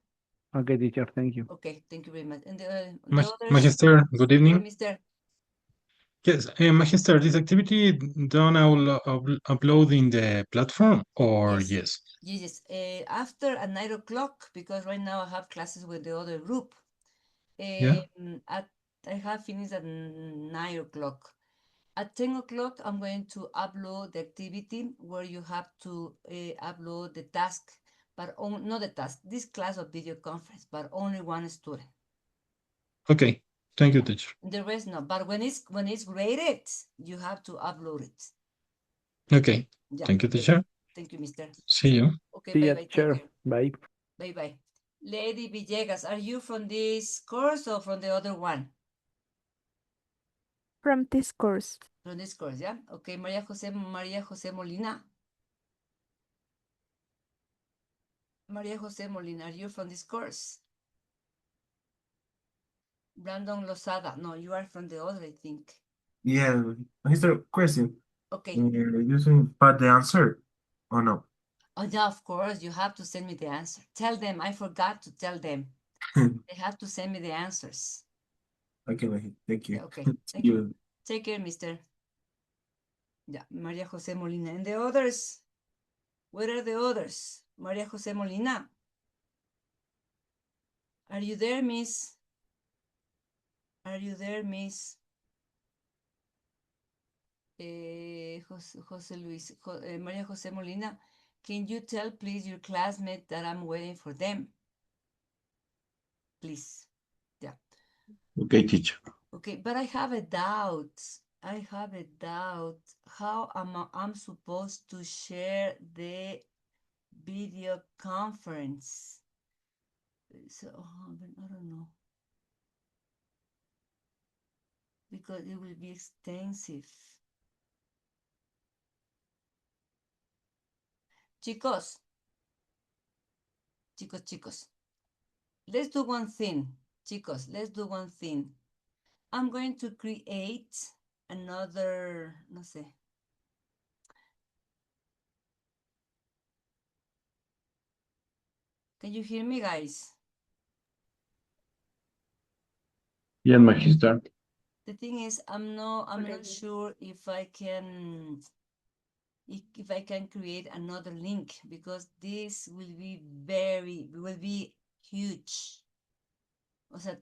Okay, teacher. Thank you. Okay. Thank you very much. And the others, Magister, good evening. Mister. Yes, Magister, this activity don't upload in the platform or yes? Yes. After at 9 o'clock, because right now I have classes with the other group. Yeah. I have finished at 9 o'clock. At 10 o'clock, I'm going to upload the activity where you have to upload the task, but not the task, this class of video conference, but only one student. Okay. Thank you, teacher. The rest no, but when it's graded, you have to upload it. Okay. Yeah. Thank you, Okay. teacher. Thank you, Mister. See you. Okay. See Bye ya, bye. Take teacher. care. Bye. Bye bye. Lady Villegas, are you from this course or from the other one? From this course. From this course, yeah. Okay. Maria Jose Molina. Maria Jose Molina, are you from this course? Brandon Lozada. No, you are from the other, I think. Yeah, Mr. Question. Okay. Using but the answer or no? Oh, yeah, of course. You have to send me the answer. Tell them. I forgot to tell them. They have to send me the answers. Okay, thank you. Yeah, okay. Thank you. Take care, Mister. Yeah, Maria Jose Molina. And the others? Where are the others? Maria Jose Molina. Are you there, miss? Are you there, miss? Jose Luis, Maria Jose Molina, can you tell please your classmate that I'm waiting for them? Please. Yeah. Okay, teacher. Okay, but I have a doubt. How I'm supposed to share the video conference? So I don't know. Because it will be extensive. Chicos. Let's do one thing. Chicos, let's do one thing. I'm going to create another, no sé. Can you hear me, guys? Yeah, Magister. The thing is, I'm not sure if I can create another link, because this will be huge. O sea,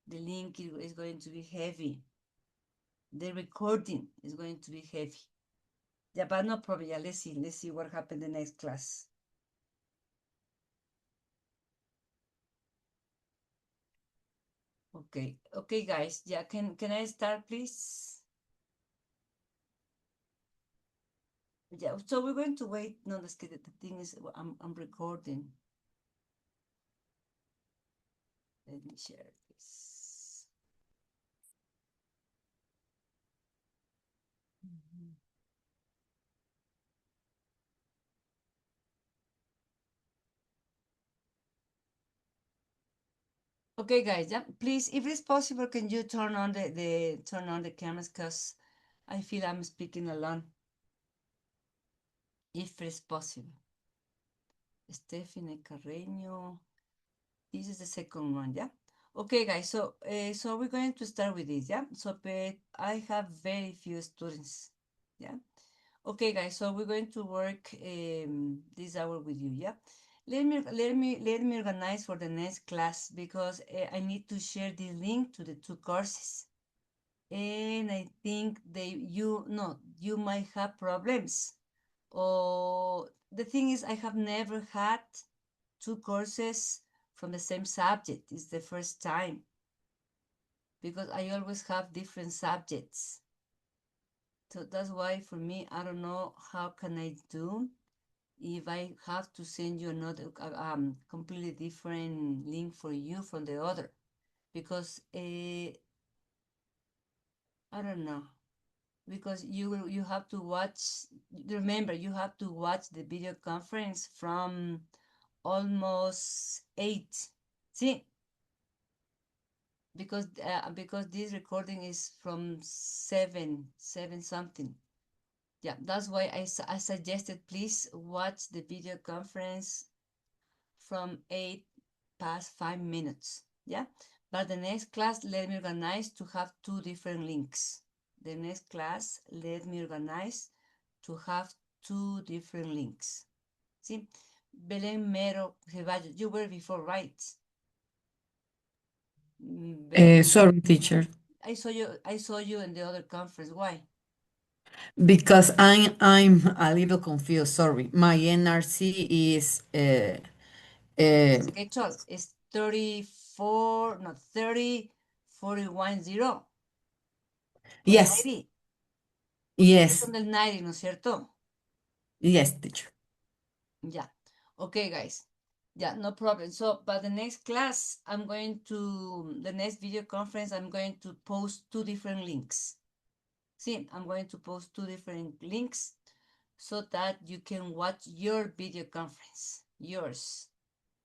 The link is going to be heavy. The recording is going to be heavy. Yeah, but no problem. Yeah, let's see what happened the next class. Okay, guys. Yeah, can I start, please? Yeah, so we're going to wait. No, the thing is, I'm recording. Let me share this. Okay, guys, yeah, please, if it's possible, can you turn on the cameras, because I feel I'm speaking alone. If it's possible. Stephanie Carreño. This is the second one, yeah? Okay, guys, so we're going to start with this, yeah? So, but I have very few students, yeah? Okay, guys, so we're going to work this hour with you, yeah? Let me organize for the next class, because I need to share the link to the two courses. And I think you might have problems. Or the thing is, I have never had two courses from the same subject. It's the first time, because I always have different subjects. So that's why for me, I don't know how can I do if I have to send you another completely different link for you from the other, because I don't know, because you have to watch. Remember, you have to watch the video conference from almost 8. See, because this recording is from 7 something. Yeah, that's why I suggested please watch the video conference from 8 past 5 minutes. Yeah, but the next class, let me organize to have two different links. The next class, let me organize to have two different links. See, Belén Mero Ceballos, you were before, right? Sorry, teacher, I saw you in the other conference. Why? because I'm a little confused. Sorry, my NRC is Schedule is 34, not 30, 410 or yes, 90. Es yes, on the 90, ¿no es cierto? yes, teacher. Yeah. Okay, guys. Yeah, no problem. So, but the next class, the next video conference, I'm going to post two different links. See, I'm going to post two different links so that you can watch your video conference, yours.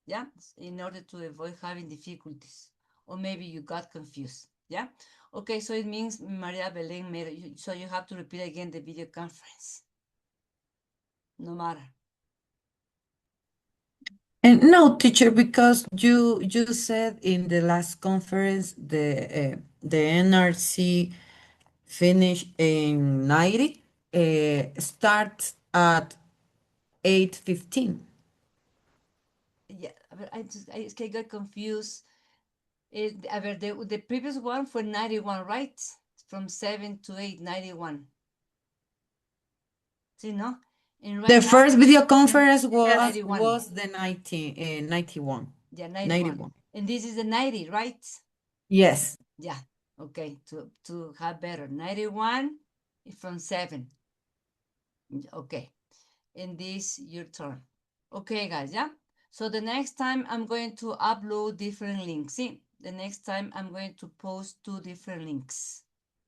Yeah, in order to avoid having difficulties, or maybe you got confused. Yeah, okay, so it means Maria Belén Mero, so you have to repeat again the video conference, no matter. And no, teacher, because you said in the last conference the NRC finish in 90, starts at 8:15. Yeah, but I got confused. The previous one for 91, right? From 7 to 8, 91. See, no? And right The now, first video conference Yes. 91. was the 91. Yeah, 91. 91. And this is the 90, right? Yes. Yeah, okay, to have better. 91 from 7. Okay, and this your turn. Okay, guys, yeah? So the next time I'm going to upload different links. See, the next time I'm going to post two different links.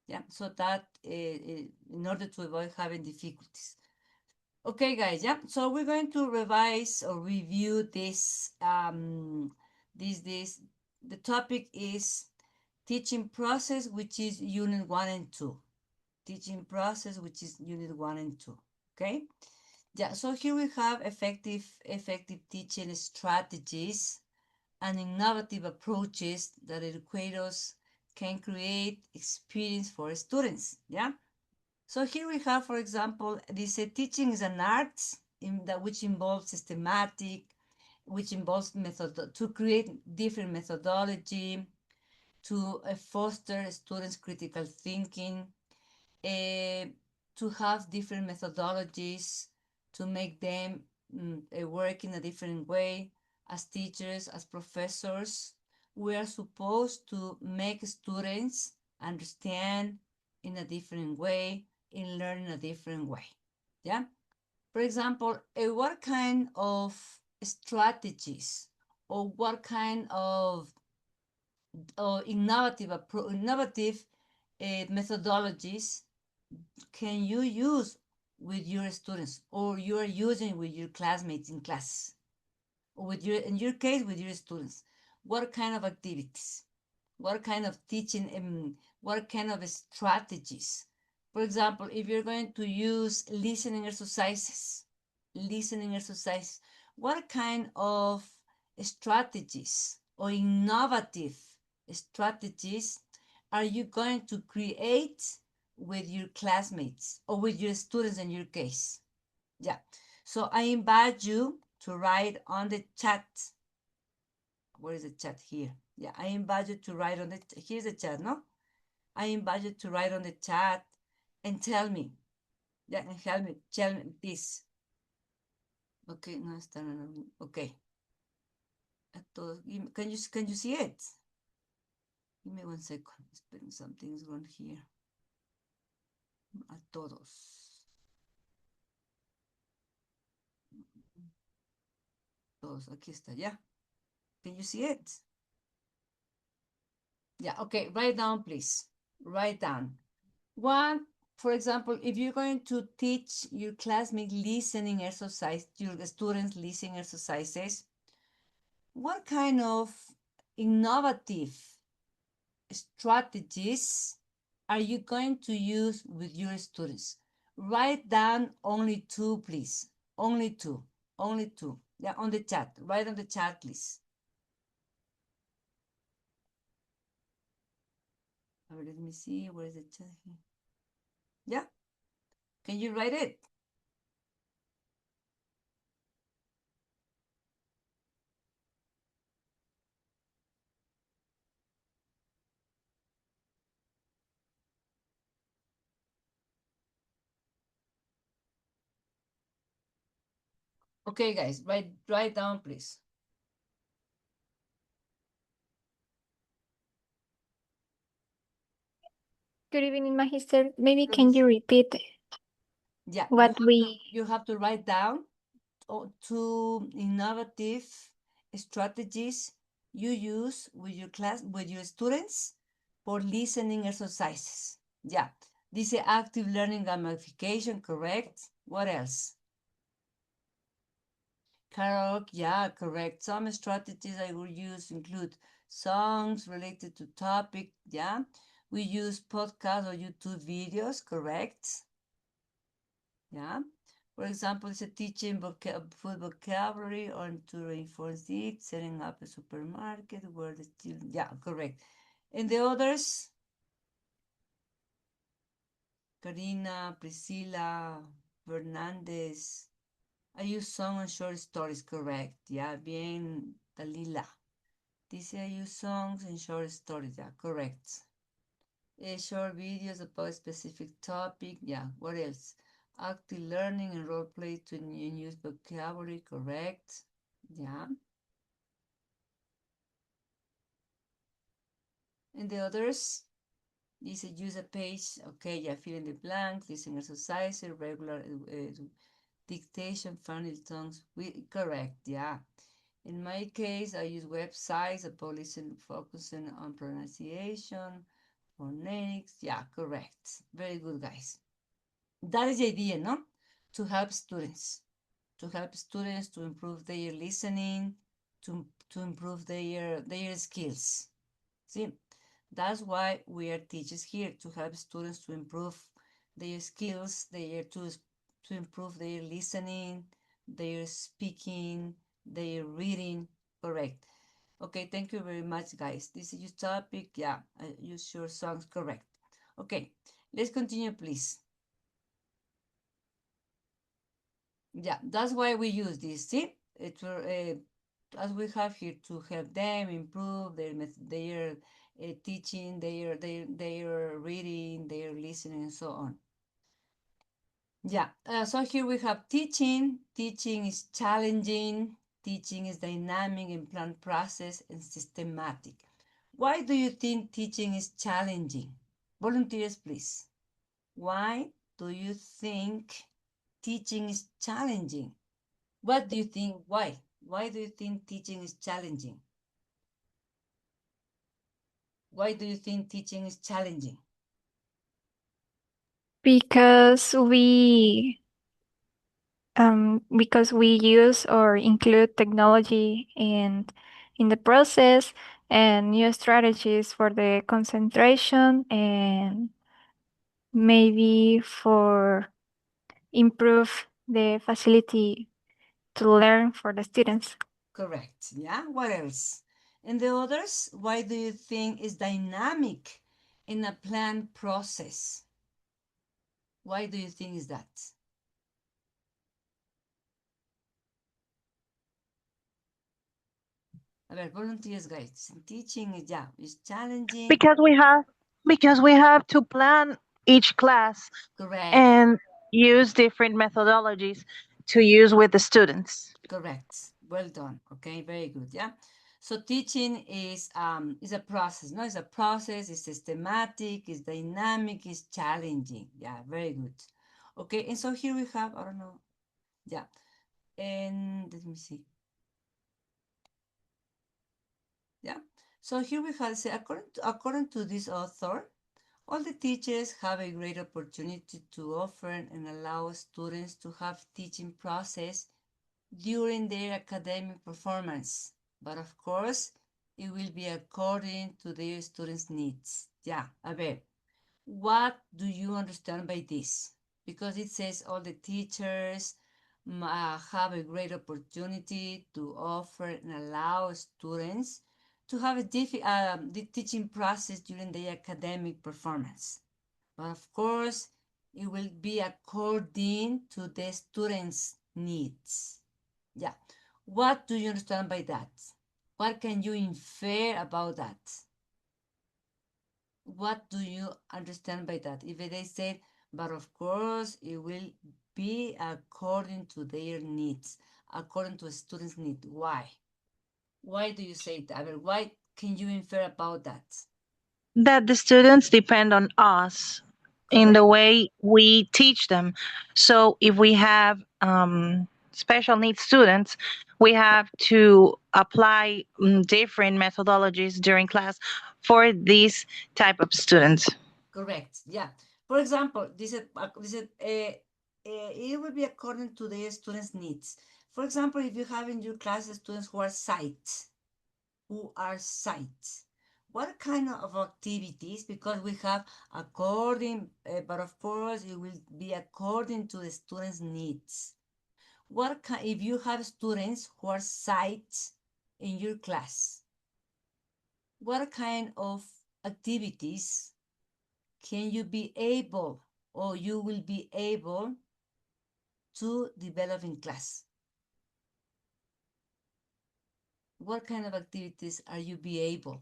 Yeah, so that in order to avoid having difficulties. Okay, guys, yeah? So we're going to revise or review this. The topic is teaching process, which is unit 1 and 2. Teaching process, which is unit 1 and 2. Okay? Yeah, so here we have effective teaching strategies and innovative approaches that educators can create experience for students. Yeah. So here we have, for example, this teaching is an art which involves systematic, which involves method to create different methodology, to foster students' critical thinking, to have different methodologies, to make them work in a different way. As teachers, as professors, we are supposed to make students understand in a different way, and learn in a different way. Yeah. For example, what kind of strategies or what kind of innovative methodologies can you use with your students, or you are using with your classmates in class, or with your, in your case, with your students? What kind of activities, what kind of teaching, and what kind of strategies? For example, if you're going to use listening exercises, what kind of strategies or innovative strategies are you going to create with your classmates or with your students in your case? Yeah. So I invite you to write on the chat. Where is the chat here? Yeah, I invite you to write on the, here's the chat, no? I invite you to write on the chat and tell me. Yeah, and help me, tell me this. Okay, no está, no. Okay. Can you see it? Give me 1 second. Something's wrong here. A todos. Todos. Aquí está, ya. Can you see it? Yeah, okay. Write down, please. Write down. One, for example, if you're going to teach your classmate listening exercise, your students listening exercises, what kind of innovative strategies are you going to use with your students? Write down only two, please. Only two. Only two. Yeah, on the chat. Write on the chat, please. Let me see. Where is the chat here? Yeah. Can you write it? Okay, guys, write down, please. Good evening, Magister. Maybe can you repeat Yeah, what you have to write down two innovative strategies you use with your class, with your students for listening exercises. Yeah, this is active learning gamification, correct? What else? Karaoke, yeah, correct. Some strategies I will use include songs related to topic, yeah. We use podcast or YouTube videos, correct? Yeah. For example, it's a teaching food vocabulary or to reinforce it, setting up a supermarket where the children, yeah, correct. And the others, Karina, Priscilla, Fernandez, I use song and short stories, correct. Yeah, bien, Dalila. Dice I use songs and short stories, yeah, correct. Short videos about a specific topic, yeah, what else? Active learning and role play to use vocabulary, correct. Yeah. And the others, this is use a page, okay, yeah, fill in the blanks, listen exercise, regular dictation, funny tongues, correct, yeah. In my case, I use websites about listening, focusing on pronunciation, phonetics, yeah, correct. Very good, guys. That is the idea, no? To help students. To help students to improve their listening, to improve their skills. See, that's why we are teachers here, to help students to improve their skills, to improve their listening, their speaking, their reading. Correct. Okay, thank you very much, guys. This is your topic. Yeah, use your songs. Correct. Okay, let's continue, please. Yeah, that's why we use this. See, it's for as we have here to help them improve their teaching, their reading, their listening, and so on. Yeah, so here we have teaching. Teaching is challenging. Teaching is dynamic and planned process and systematic. Why do you think teaching is challenging? Volunteers, please. Why do you think teaching is challenging? What do you think? Why? Why do you think teaching is challenging? Why do you think teaching is challenging? Because we use or include technology in the process and new strategies for the concentration and maybe for improve the facility to learn for the students. Correct. Yeah. What else? And the others, why do you think is dynamic in a planned process? Why do you think is that? A ver, volunteers, guys. Teaching is, yeah, is challenging. Because we have to plan each class Correct. and use different methodologies to use with the students. Correct. Well done. Okay, very good. Yeah. So teaching is a process. No, it's a process. It's systematic. It's dynamic. It's challenging. Yeah, very good. Okay, and so here we have. I don't know. Yeah, and let me see. Yeah. So here we have say according to this author, all the teachers have a great opportunity to offer and allow students to have teaching process during their academic performance. But of course, it will be according to their students' needs. Yeah, a ver, what do you understand by this? Because it says all the teachers have a great opportunity to offer and allow students to have the teaching process during their academic performance. But of course, it will be according to the students' needs. Yeah. What do you understand by that? What can you infer about that? What do you understand by that? If they say, but of course, it will be according to their needs, according to a student's need. Why? Why do you say that? Why can you infer about that? That the students depend on us in the way we teach them. So if we have special needs students, we have to apply different methodologies during class for these type of students. Correct. Yeah. For example, it will be according to the students' needs. For example, if you have in your class students who are sight, what kind of activities? Because we have according, but of course it will be according to the students' needs. If you have students who are sight in your class, what kind of activities can you be able or you will be able to develop in class? What kind of activities are you be able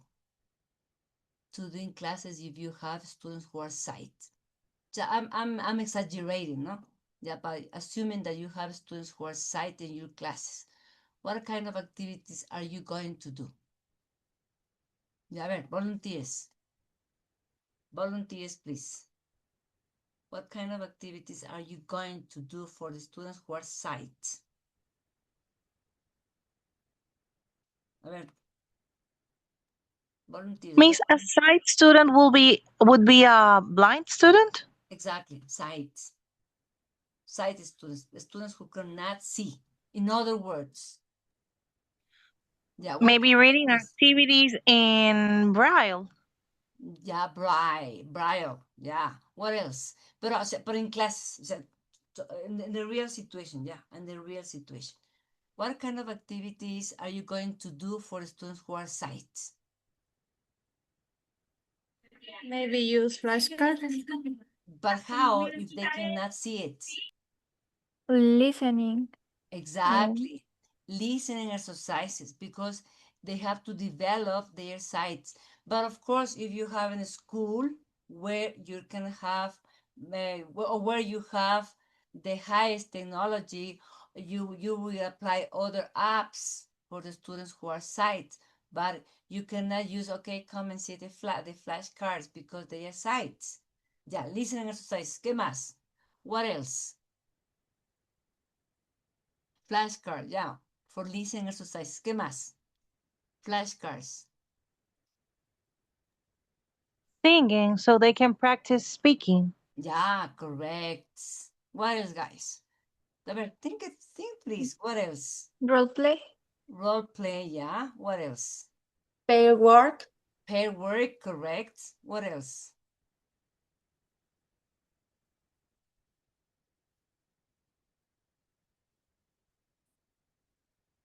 to do in classes if you have students who are sight? So I'm exaggerating, no? Yeah, by assuming that you have students who are sight in your classes. What kind of activities are you going to do? Yeah, a ver, volunteers. Volunteers, please. What kind of activities are you going to do for the students who are sight? A ver, volunteers. Means a sight student would be a blind student? Exactly, sight. Sight students who cannot see. In other words, yeah. Maybe reading activities in Braille. Yeah, Braille. Yeah. What else? But in class, in the real situation, yeah, in the real situation. What kind of activities are you going to do for students who are sight? Maybe use flashcards. But how if they cannot see it? Listening. Exactly. Listening exercises, because They have to develop their sites. But of course, if you have a school where you can have, or where you have the highest technology, you will apply other apps for the students who are sites. But you cannot use, okay, come and see the flashcards because they are sites. Ya, listening exercise. ¿Qué más? What else? Flashcard, ya. For listening exercise. ¿Qué más? Flashcards. Singing, so they can practice speaking. Yeah, correct. What else, guys? A ver, think please. What else? Role play. Role play, yeah. What else? Pair work. Pair work, correct. What else?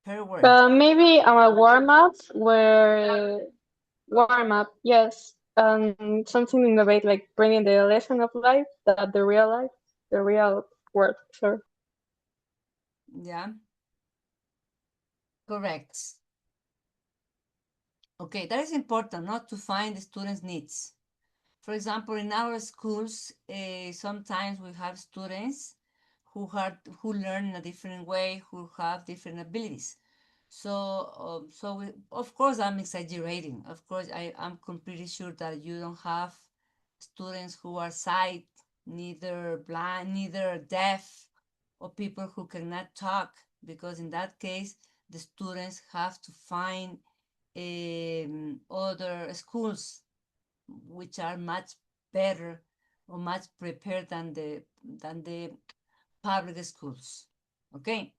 Pair work. Maybe a warm-up warm-up, yes. Something in the way like bringing the lesson of life, the real life, the real world, sorry. Yeah. Correct. Okay, that is important, not to find the students' needs. For example, in our schools, sometimes we have students who learn in a different way, who have different abilities. So, of course, I'm exaggerating. Of course, I'm completely sure that you don't have students who are sight, neither blind, neither deaf, or people who cannot talk, because in that case, the students have to find other schools which are much better or much prepared than the public schools. Okay.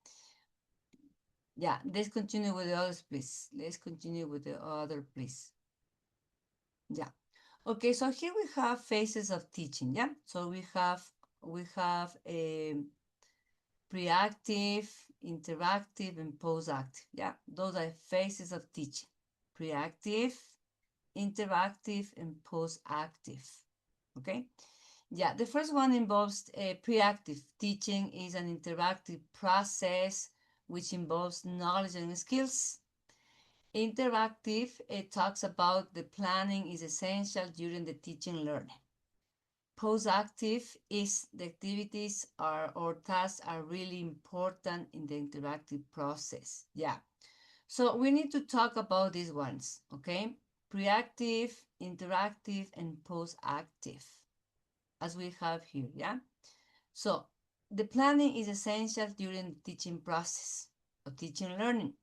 Yeah, let's continue with the others, please. Let's continue with the other, please. Yeah. Okay, so here we have phases of teaching. Yeah. So we have a pre-active, interactive, and post-active. Yeah, those are phases of teaching. Pre-active, interactive, and post-active. Okay. Yeah, the first one involves pre-active teaching. Is an interactive process which involves knowledge and skills. Interactive, it talks about the planning is essential during the teaching learning. Post-active is the activities or tasks are really important in the interactive process. Yeah. So we need to talk about these ones, okay? Pre-active, interactive, and post-active, as we have here, yeah? So the planning is essential during the teaching process or teaching learning.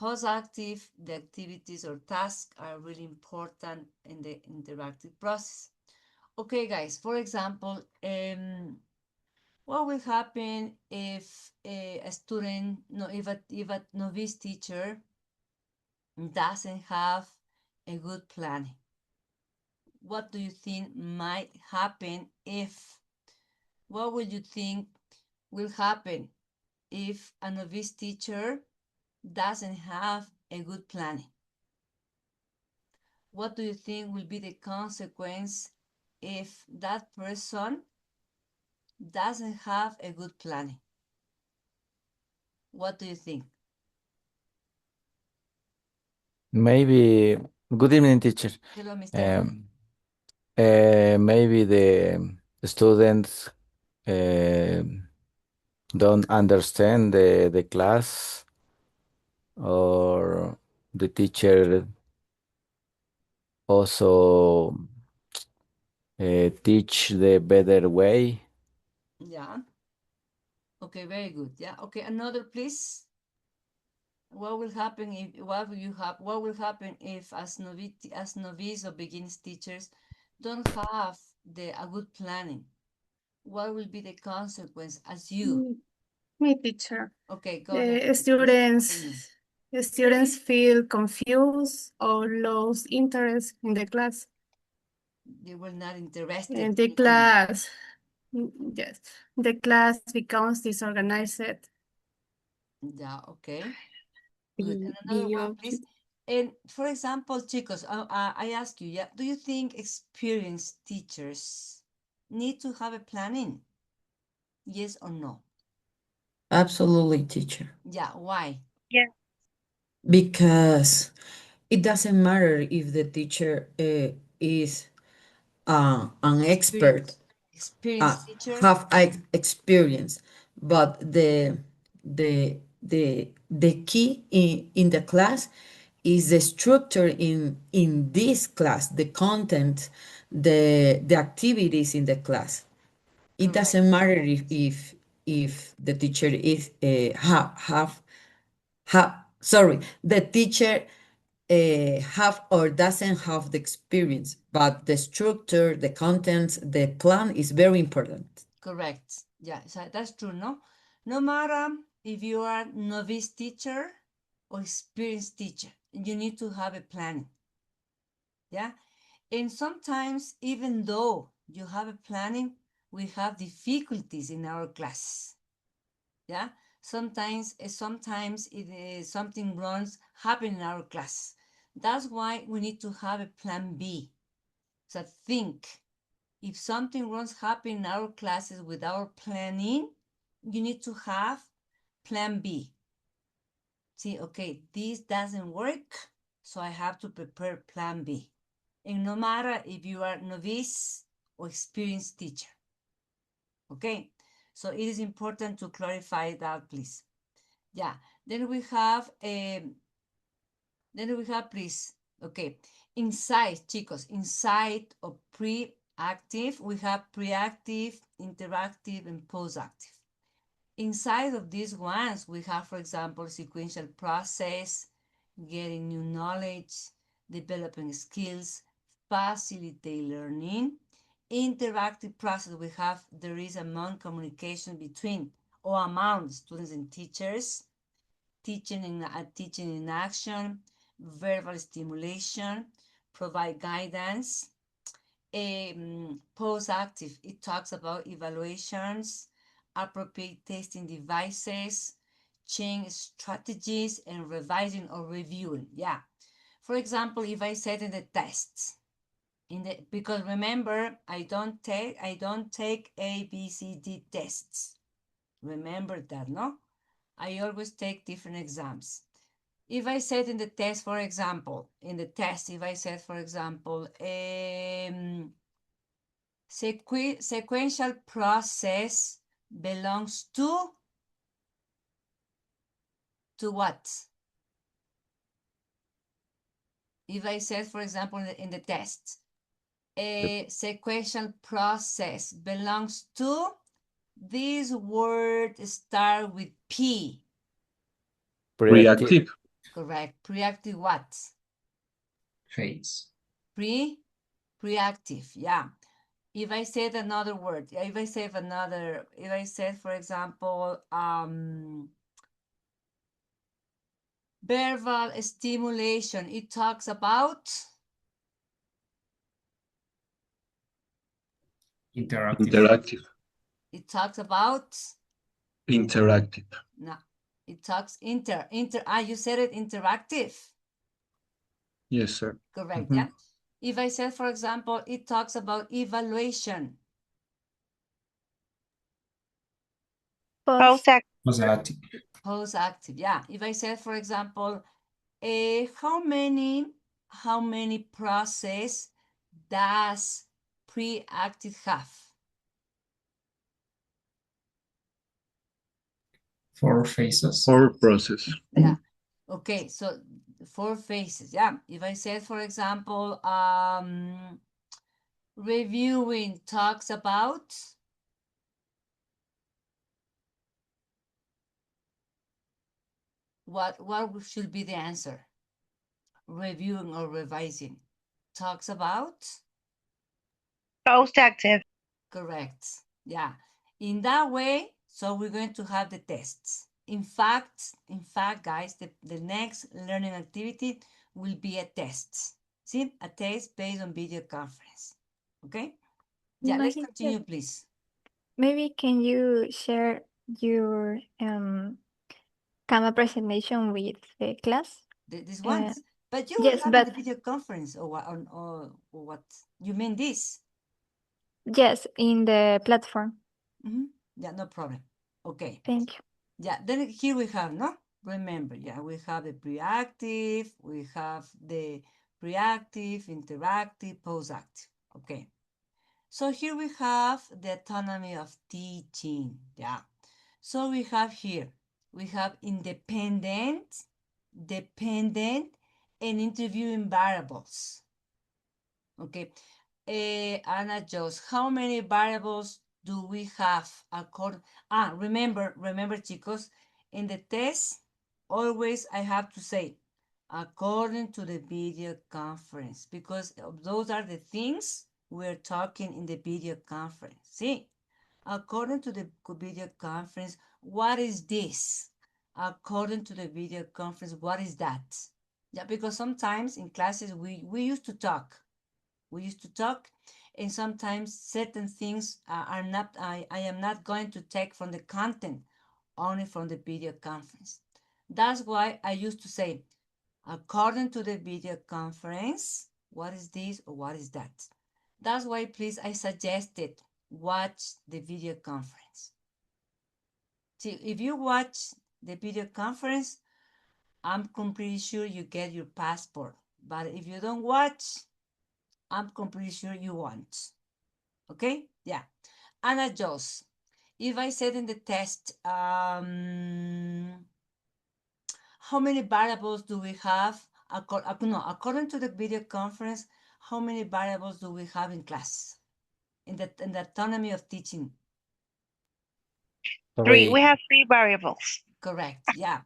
Post-active, the activities or tasks are really important in the interactive process. Okay, guys, for example, what will happen if a student, no, if a novice teacher doesn't have a good planning? What do you think might happen what would you think will happen if a novice teacher doesn't have a good planning? What do you think will be the consequence if that person doesn't have a good planning? What do you think? Maybe, good evening, teacher. Hello, Mr. Maybe the students uh, don't understand the class, or the teacher also teach the better way. Yeah. Okay, very good. Yeah. Okay, another, please. What will happen what will happen if as novice or beginners teachers don't have a good planning? What will be the consequence as you? My teacher. Okay, go ahead. Students feel confused or lose interest in the class. They were not interested And the in learning. class, yes, the class becomes disorganized. Yeah, okay. Good. And another one, please. And for example, chicos, I ask you, yeah, do you think experienced teachers need to have a planning? Yes or no? Absolutely, teacher. Yeah, why? Yeah. Because it doesn't matter if the teacher is an expert, Experienced teacher. have experience, but the key in the class is the structure in this class, the content, the activities in the class. It doesn't matter if the teacher is the teacher have or doesn't have the experience, but the structure, the contents, the plan is very important. Correct. Yeah, so that's true, no? No matter if you are novice teacher or experienced teacher, you need to have a plan. Yeah. And sometimes, even though you have a planning, we have difficulties in our class. Yeah. Sometimes something wrongs happen in our class. That's why we need to have a plan B. So think, if something wrongs happen in our classes with our planning, you need to have plan B. See, okay, this doesn't work, so I have to prepare plan B. And no matter if you are novice or experienced teacher. Okay, so it is important to clarify that, please. Yeah, then we have, please, okay, inside, chicos, inside of pre-active, we have pre-active, interactive, and post-active. Inside of these ones, we have, for example, sequential process, getting new knowledge, developing skills, facilitate learning. Interactive process, we have, there is among communication between or among students and teachers, teaching in action, verbal stimulation, provide guidance. Post-active, it talks about evaluations, appropriate testing devices, change strategies, and revising or reviewing. Yeah. For example, if I said in the tests, because remember, I don't take A, B, C, D tests. Remember that, no? I always take different exams. If I said in the test, for example, if I said, for example, sequential process belongs to what? If I said, for example, in the test, a sequential process belongs to, this word start with P. Reactive. Correct. Preactive what? Phase. Preactive, yeah. If I said another word, if I said, for example, verbal stimulation, it talks about Interactive. It talks about Interactive. no. It talks you said it, interactive. Yes, sir. Correct, yeah. If I said, for example, it talks about evaluation. Post-active. Post-active, yeah. If I said, for example, how many process does pre-active have? 4 phases. 4 process. Yeah. Okay, so 4 phases, yeah. If I said, for example, reviewing talks about what should be the answer? Reviewing or revising talks about Post-active. correct, yeah. In that way, so we're going to have the tests. In fact, guys, the next learning activity will be a test. See, a test based on video conference. Okay? Yeah, let's continue, please. Maybe can you share your camera presentation with the class? This one? But you yes, will have but the video conference or what? You mean this? yes, in the platform. Yeah, no problem. Okay. Thank you. Yeah, then here we have, no? Remember, yeah, we have the pre-active, we have the reactive, interactive, post-active. Okay. So here we have the autonomy of teaching. Yeah. So we have here, we have independent, dependent, and interviewing variables. Okay. Anna Jones, how many variables do we have according? Remember, chicos, in the test, always I have to say, according to the video conference, because those are the things we're talking in the video conference. See, according to the video conference, what is this? According to the video conference, what is that? Yeah, because sometimes in classes we used to talk. We used to talk, and sometimes certain things are not, I am not going to take from the content, only from the video conference. That's why I used to say, according to the video conference, what is this or what is that? That's why, please, I suggested watch the video conference. See, if you watch the video conference, I'm completely sure you get your passport. But if you don't watch, I'm completely sure you won't. Okay? Yeah. Anna Joss, if I said in the test, how many variables do we have? According to the video conference, how many variables do we have in class? In the autonomy of teaching? Three. We 3. have 3 variables. Correct. Yeah.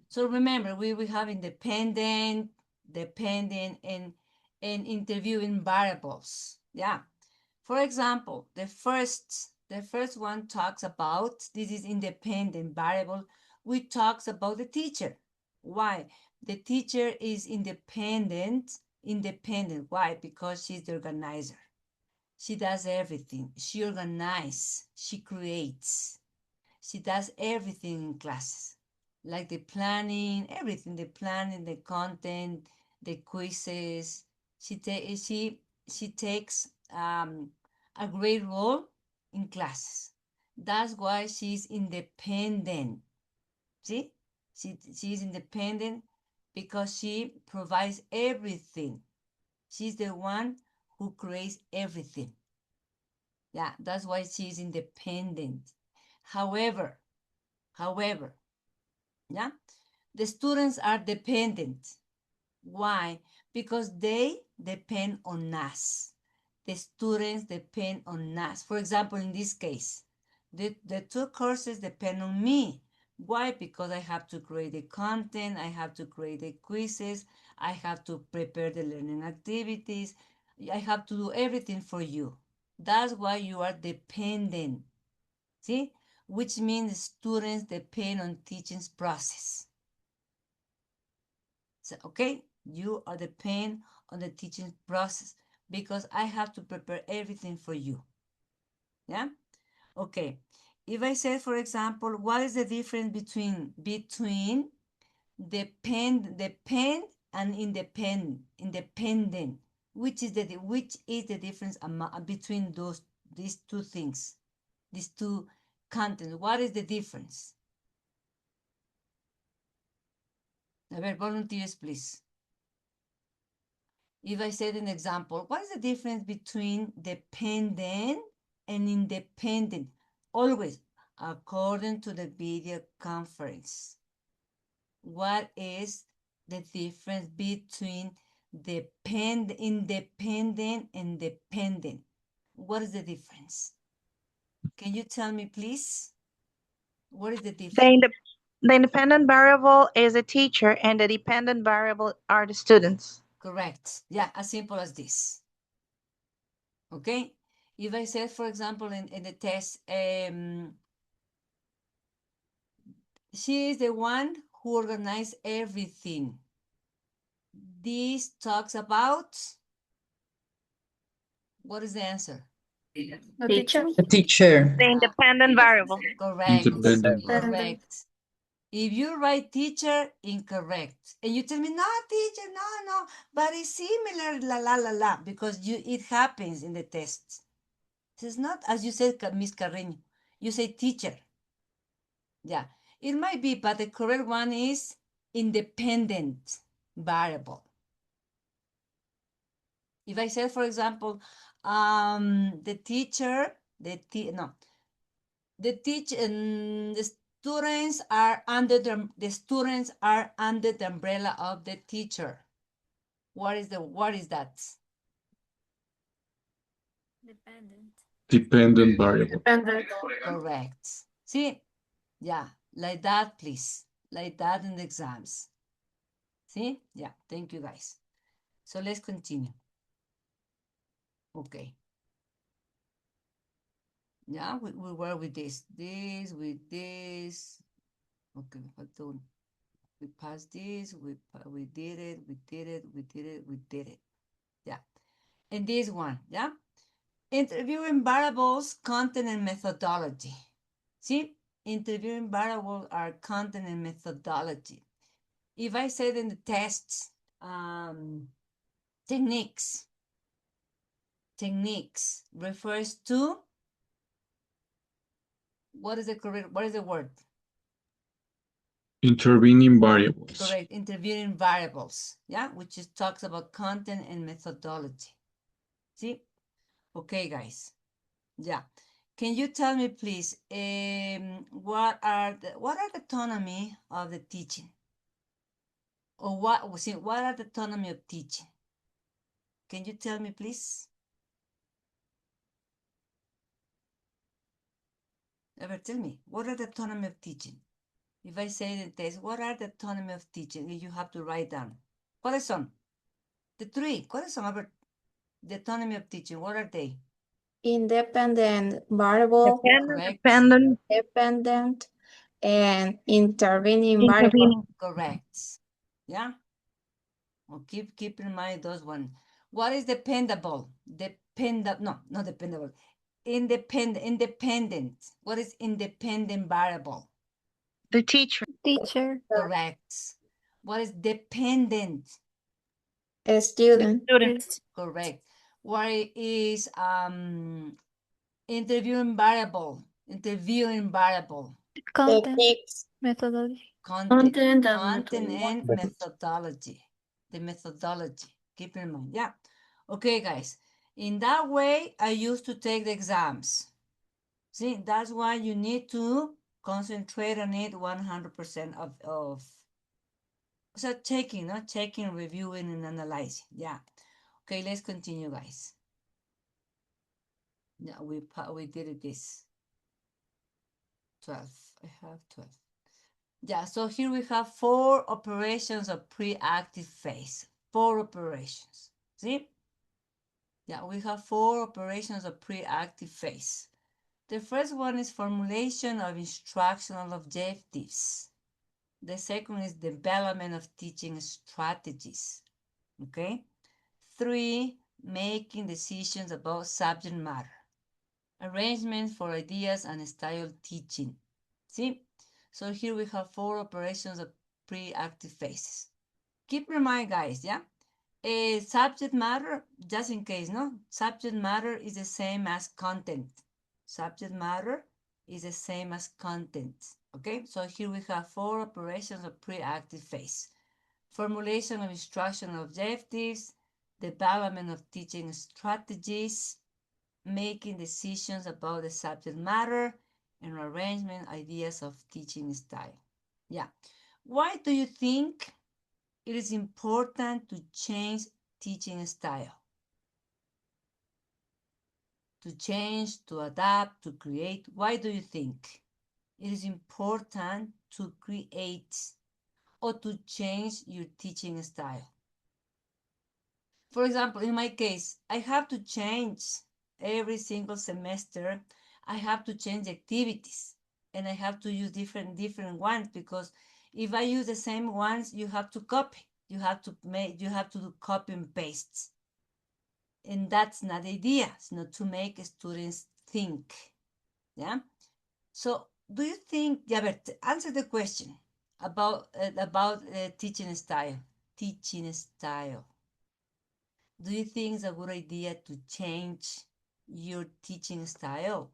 So remember, we have independent, dependent, and interviewing variables. Yeah. For example, the first one talks about, this is independent variable, which talks about the teacher. Why? The teacher is independent. Why? Because she's the organizer. She does everything. She organizes. She creates. She does everything in classes, like the planning, everything, the planning, the content, the quizzes. She takes a great role in classes. That's why she's independent. See, she's independent because she provides everything. She's the one who creates everything. Yeah, that's why she's independent. However, yeah, the students are dependent. Why? Because they depend on us. The students depend on us. For example, in this case, the 2 courses depend on me. Why? Because I have to create the content, I have to create the quizzes, I have to prepare the learning activities, I have to do everything for you. That's why you are dependent. See? Which means students depend on teaching's process. So, okay, you are depend on the teaching process because I have to prepare everything for you. Yeah? Okay. If I say, for example, what is the difference between depend and independent? Which is the difference between these 2 things, these 2 contents? What is the difference? A ver, volunteers, please. If I said an example, what is the difference between dependent and independent? Always, according to the video conference. What is the difference between independent and dependent? What is the difference? Can you tell me, please? What is the difference? The independent variable is a teacher, and the dependent variable are the students. Correct. Yeah, as simple as this. Okay? If I said, for example, in the test, she is the one who organized everything. This talks about, what is the answer? The teacher. The teacher. The independent variable. Correct. Independent. Correct. If you write teacher, incorrect. And you tell me, no, teacher, no, but it's similar, la, because it happens in the test. It's not, as you said, Miss Carreño, you say teacher. Yeah. It might be, but the correct one is independent variable. If I said, for example, the teacher, the students are under the umbrella of the teacher. What is that? Dependent. Dependent variable. Dependent. Correct. See? Yeah, like that, please. Like that in the exams. See? Yeah, thank you, guys. So let's continue. Okay. Yeah, we were with this. With this. Okay, we passed this, we did it. Yeah. And this one, yeah? Interviewing variables, content, and methodology. See? Interviewing variables are content and methodology. If I said in the tests, techniques refers to, what is the word? Intervening variables. Correct, interviewing variables, yeah, which talks about content and methodology. See? Okay, guys. Yeah. Can you tell me, please, what are the autonomy of the teaching? Or what are the autonomy of teaching? Can you tell me, please? Ever tell me, what are the autonomy of teaching? If I say in the test, what are the autonomy of teaching? You have to write down. ¿Cuáles son? The three. ¿Cuáles son? A ver, the autonomy of teaching, what are they? Independent variable, Correct. dependent, and intervening variable. Intervening. Correct. Yeah. Well, keep in mind those one. What is dependable? No, not dependable. Independent. What is independent variable? The teacher. Teacher. Correct. What is dependent? A student. Student. Correct. What is interviewing variable? Interviewing variable. Content. Techniques. Methodology. Content and methodology. methodology. The methodology. Keep in mind. Yeah. Okay, guys. In that way, I used to take the exams. See, that's why you need to concentrate on it 100% of so checking, not checking, reviewing, and analyzing. Yeah. Okay, let's continue, guys. Yeah, we did it this. 12. I have 12. Yeah, so here we have 4 operations of pre-active phase. 4 operations. See? Yeah, we have 4 operations of pre-active phase. The first one is formulation of instructional objectives. The second is development of teaching strategies. Okay? 3, making decisions about subject matter. Arrangement for ideas and style teaching. See? So here we have 4 operations of pre-active phases. Keep in mind, guys, yeah? Subject matter, just in case, no? Subject matter is the same as content. Subject matter is the same as content, okay? So here we have 4 operations of pre-active phase. Formulation of instructional objectives, development of teaching strategies, making decisions about the subject matter, and arrangement ideas of teaching style. Yeah. Why do you think it is important to change teaching style? To change, to adapt, to create. Why do you think it is important to create or to change your teaching style? For example, in my case, I have to change every single semester. I have to change activities and I have to use different ones, because if I use the same ones, you have to copy. You have to do copy and paste. And that's not the idea. It's not to make students think. Yeah. So do you think, answer the question about teaching style. Teaching style. Do you think it's a good idea to change your teaching style?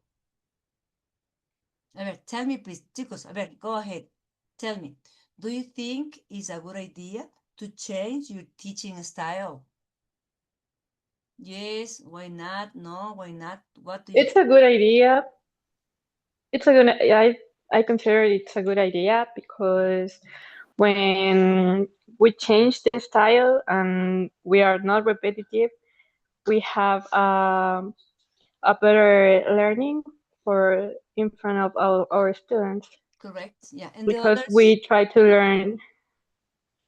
A ver, tell me please, chicos, a ver, go ahead. Tell me, do you think it's a good idea to change your teaching style? Yes, why not? No, why not? What do you It's a good idea. It's a good. I consider it's a good idea because when we change the style and we are not repetitive, we have a better learning for in front of our students correct? Yeah, and the because others? we try to learn.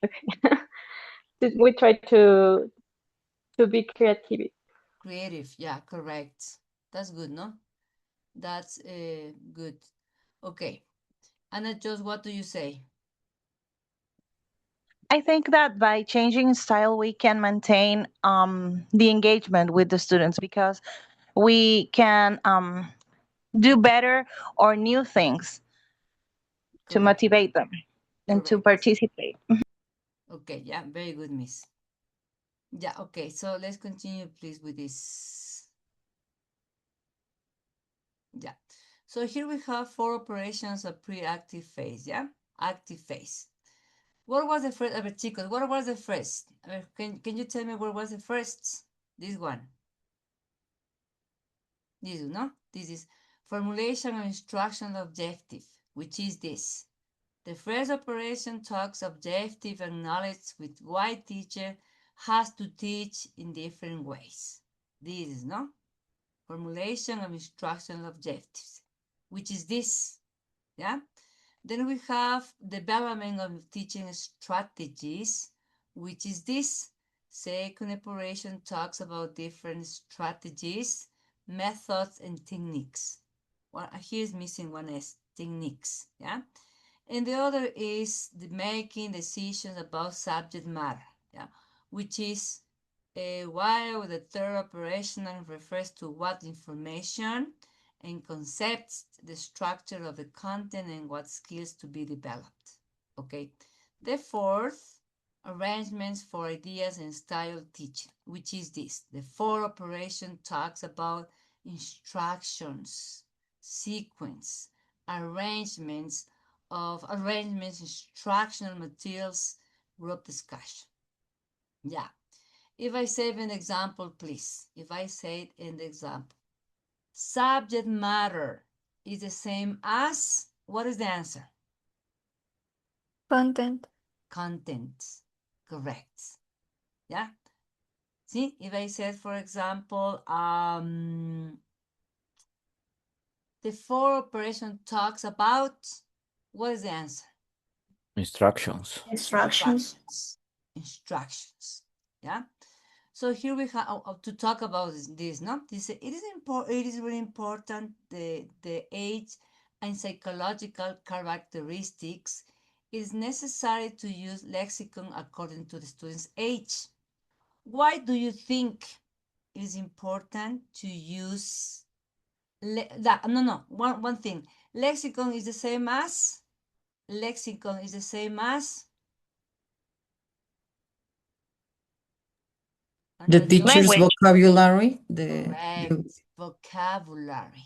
Okay. We try to be creative. Creative, yeah, correct. That's good, no? That's good. Okay. Anna, just what do you say? I think that by changing style, we can maintain the engagement with the students because we can do better or new things to Correct, motivate them and to correct. participate. Okay, yeah, very good, miss. Yeah, okay, so let's continue, please, with this. Yeah. So here we have 4 operations of pre-active phase, yeah? Active phase. What was the first, a ver, chicos, what was the first? A ver, can you tell me what was the first? This one. This, no? This is formulation of instructional objective, which is this. The first operation talks objective and knowledge with why teacher has to teach in different ways. This is, no? Formulation of instructional objectives, which is this, yeah? Then we have development of teaching strategies, which is this. Second operation talks about different strategies, methods, and techniques. Well, here's missing one is techniques, yeah? And the other is the making decisions about subject matter, yeah? Which is while the third operational refers to what information and concepts, the structure of the content, and what skills to be developed. Okay. The fourth, arrangements for ideas and style teaching, which is this. The fourth operation talks about instructions, sequence, arrangements, instructional materials, group discussion. Yeah. If I say an example, please. If I say an example. Subject matter is the same as, what is the answer? Content. Content. Correct. Yeah. See, if I said, for example, the 4 operation talks about, what is the answer? Instructions. Instructions. Instructions. Yeah. So here we have to talk about this, no? This it is important. It is really important the age and psychological characteristics. It is necessary to use lexicon according to the student's age. Why do you think it is important to use one thing? Lexicon is the same as The do you teacher's Language. vocabulary, correct vocabulary.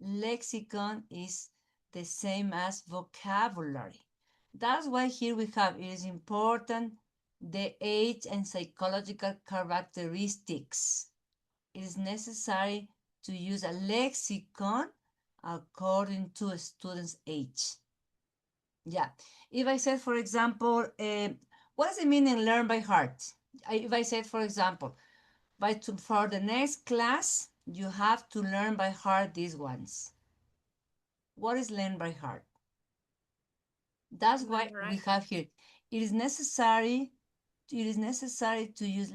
Lexicon is the same as vocabulary. That's why here we have, it is important, the age and psychological characteristics. It is necessary to use a lexicon according to a student's age. Yeah. If I said, for example, what does it mean in learn by heart? If I said, for example, for the next class, you have to learn by heart these ones. What is learn by heart? That's why we have here. It is necessary to use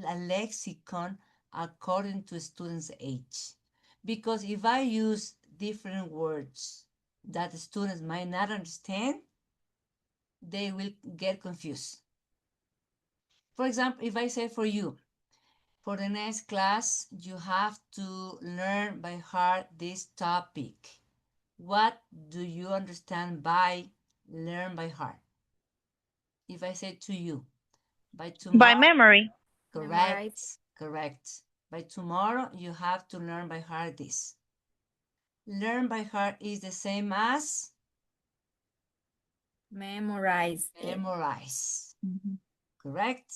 a lexicon according to a student's age. Because if I use different words that the students might not understand, they will get confused. For example, if I say for you, for the next class, you have to learn by heart this topic. What do you understand by learn by heart? If I say to you, by By tomorrow, memory. correct. By tomorrow, you have to learn by heart this. Learn by heart is the same as Memorize. Memorize. Correct?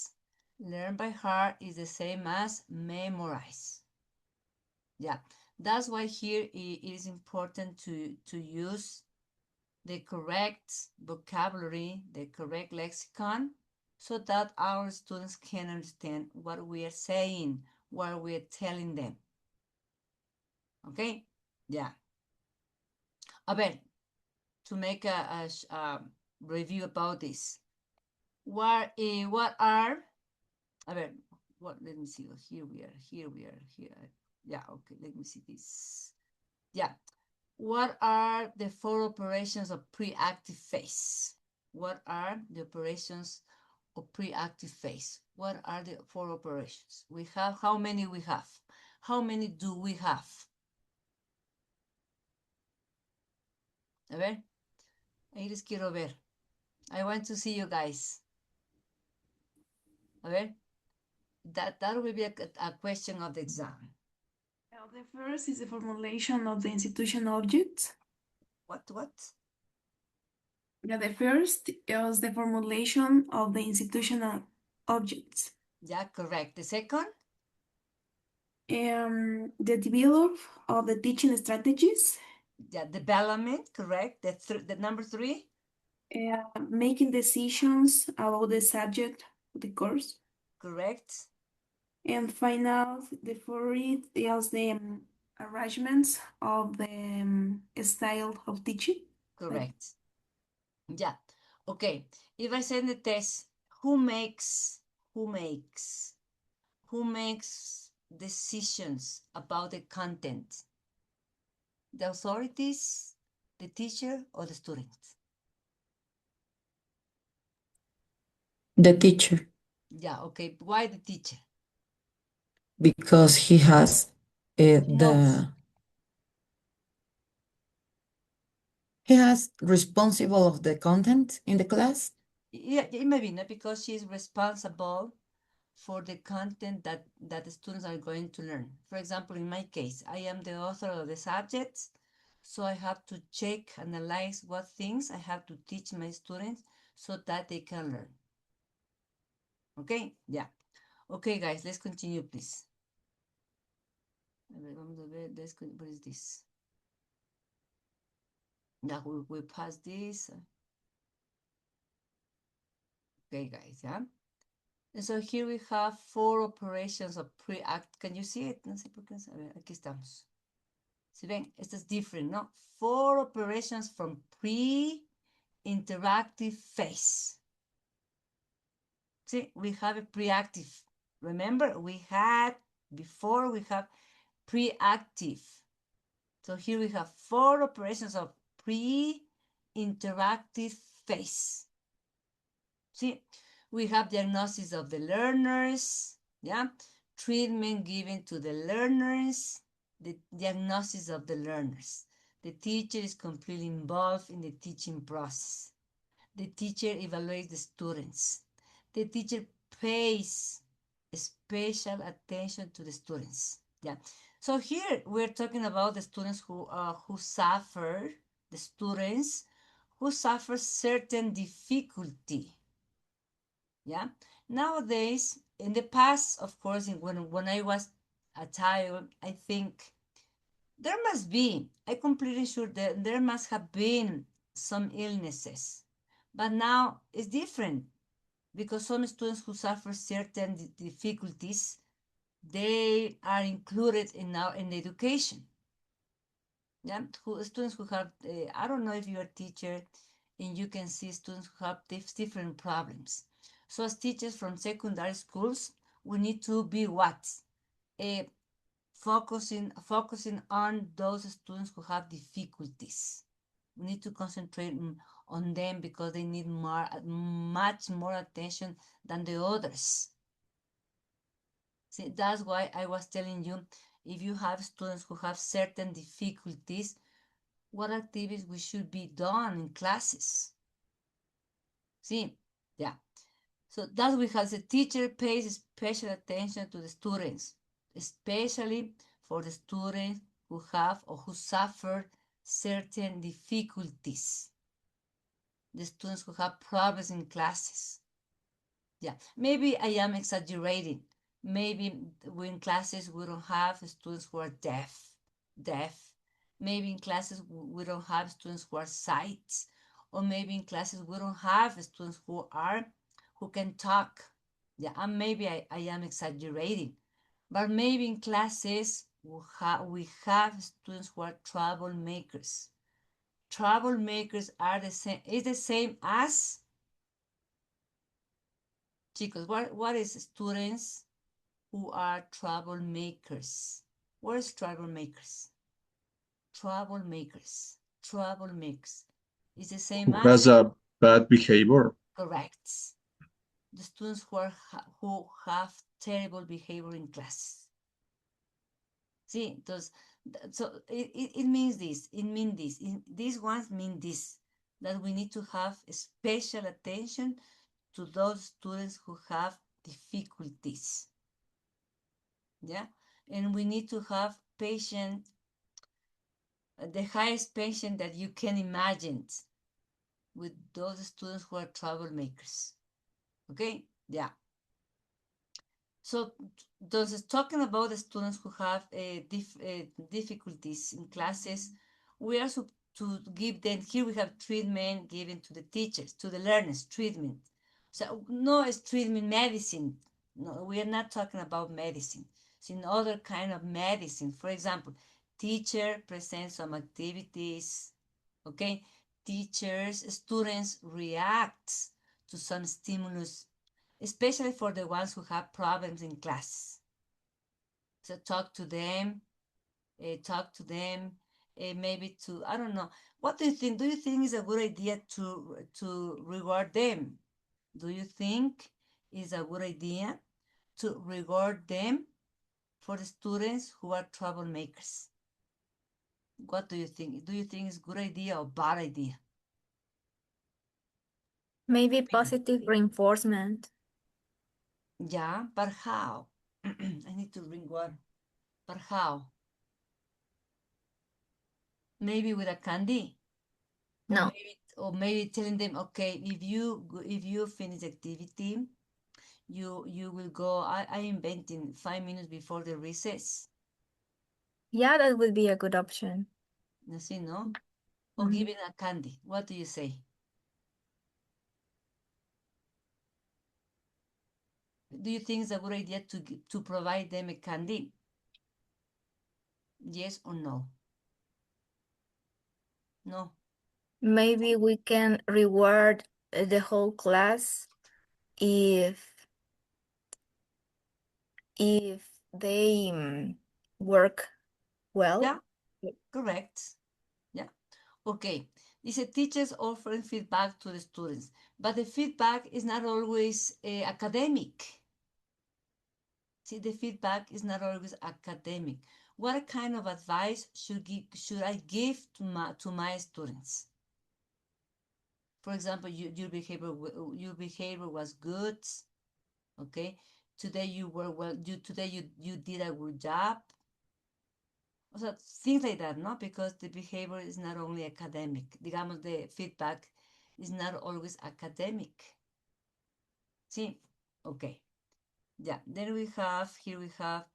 Learn by heart is the same as memorize. Yeah, that's why here it is important to use the correct vocabulary, the correct lexicon, so that our students can understand what we are saying, what we are telling them. Okay? Yeah. A ver, to make a review about this. What are, a ver, let me see. Here we are. Yeah, okay, let me see this. Yeah. What are the 4 operations of pre-active phase? What are the operations of pre-active phase? What are the 4 operations? We have, how many we have? How many do we have? A ver, ahí les quiero ver. I want to see you guys. A ver, that will be a question of the exam. The first is the formulation of the institution object. What? Yeah, the first is the formulation of the institutional objects. Yeah, correct. The second? The develop of the teaching strategies. Yeah, development, correct. The number 3? Making decisions about the subject of the course. Correct. And final, the fourth is the arrangements of the style of teaching. Correct. Yeah. Okay. If I send the test, who makes decisions about the content? The authorities, the teacher, or the student? The teacher, Yeah, okay. Why the teacher? because he has knows. he has responsible of the content in the class. Yeah, maybe not, because she's responsible for the content that the students are going to learn. For example, in my case, I am the author of the subjects, so I have to check, analyze what things I have to teach my students so that they can learn. Okay? Yeah. Okay, guys, let's continue, please. What is this? Yeah, we pass this. Okay, guys, yeah. And so here we have 4 operations of pre-act. Can you see it? No sé por qué. A ver, aquí estamos. Si ven, esto es different, ¿no? 4 operations from pre-interactive phase. See, we have a pre-active. Remember, we have pre-active. So here we have 4 operations of pre-interactive phase. See, we have diagnosis of the learners, yeah, treatment given to the learners, the diagnosis of the learners. The teacher is completely involved in the teaching process. The teacher evaluates the students. The teacher pays special attention to the students. Yeah. So here we're talking about the students who suffer, the students who suffer certain difficulty. Yeah. Nowadays, in the past, of course, when I was a child, I think there must be, I'm completely sure that there must have been some illnesses. But now it's different, because some students who suffer certain difficulties, they are included in education. Yeah, students who have, I don't know if you're a teacher and you can see students who have different problems. So as teachers from secondary schools, we need to be what? Focusing on those students who have difficulties. We need to concentrate on them because they need much more attention than the others. See, that's why I was telling you, if you have students who have certain difficulties, what activities we should be done in classes. See, yeah. So that's because the teacher pays special attention to the students, especially for the students who have or who suffer certain difficulties. the students who have problems in classes. Yeah, maybe I am exaggerating. Maybe in classes we don't have students who are deaf. Maybe in classes we don't have students who are sight, or maybe in classes we don't have students who can talk. Yeah, and maybe I am exaggerating, but maybe in classes we have students who are troublemakers. Troublemakers are the same. Is the same as, chicos. What is students who are troublemakers? What is troublemakers? Troublemakers. Is the same Who has as, a bad behavior? correct. The students who have terrible behavior in class. See, so it means this. It means this. These ones mean this, that we need to have special attention to those students who have difficulties. Yeah, and we need to have patience, the highest patience that you can imagine with those students who are troublemakers. Okay, yeah. So those talking about the students who have difficulties in classes, we are to give them, here we have treatment given to the teachers, to the learners, treatment. So no, it's treatment medicine. No, we are not talking about medicine. It's in other kind of medicine. For example, teacher presents some activities, okay? Students react to some stimulus, especially for the ones who have problems in class. So talk to them, maybe to, I don't know. What do you think? Do you think it's a good idea to reward them? Do you think it's a good idea to reward them for the students who are troublemakers? What do you think? Do you think it's a good idea or bad idea? Maybe positive reinforcement. Yeah, but how? I need to drink water. But how? Maybe with a candy, No, or maybe telling them, okay, if you finish the activity, you will go. I inventing 5 minutes before the recess. yeah, that would be a good option. You see, no? Or Mhm. giving a candy. What do you say? Do you think it's a good idea to provide them a candy? Yes or no? No. Maybe we can reward the whole class if they work well. Yeah, correct. Yeah. Okay. These teachers offering feedback to the students, but the feedback is not always academic. See, the feedback is not always academic. What kind of advice should I give to my students? For example, your behavior was good. Okay, today you were well. You did a good job. So things like that, no? Because the behavior is not only academic. Digamos, the feedback is not always academic. See, okay. Yeah, then we have, here we have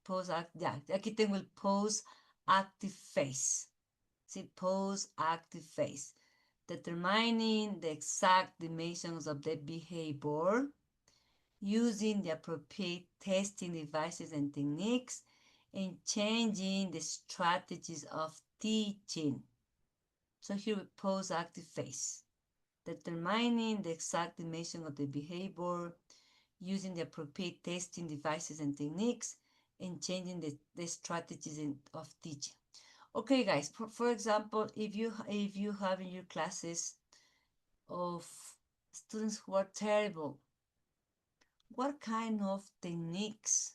yeah, aquí tengo el post-active phase. See, post-active phase. Determining the exact dimensions of the behavior, using the appropriate testing devices and techniques, and changing the strategies of teaching. So here we post-active phase. Determining the exact dimension of the behavior, using the appropriate testing devices and techniques, and changing the strategies of teaching. Okay, guys, for example, if you have in your classes of students who are terrible, what kind of techniques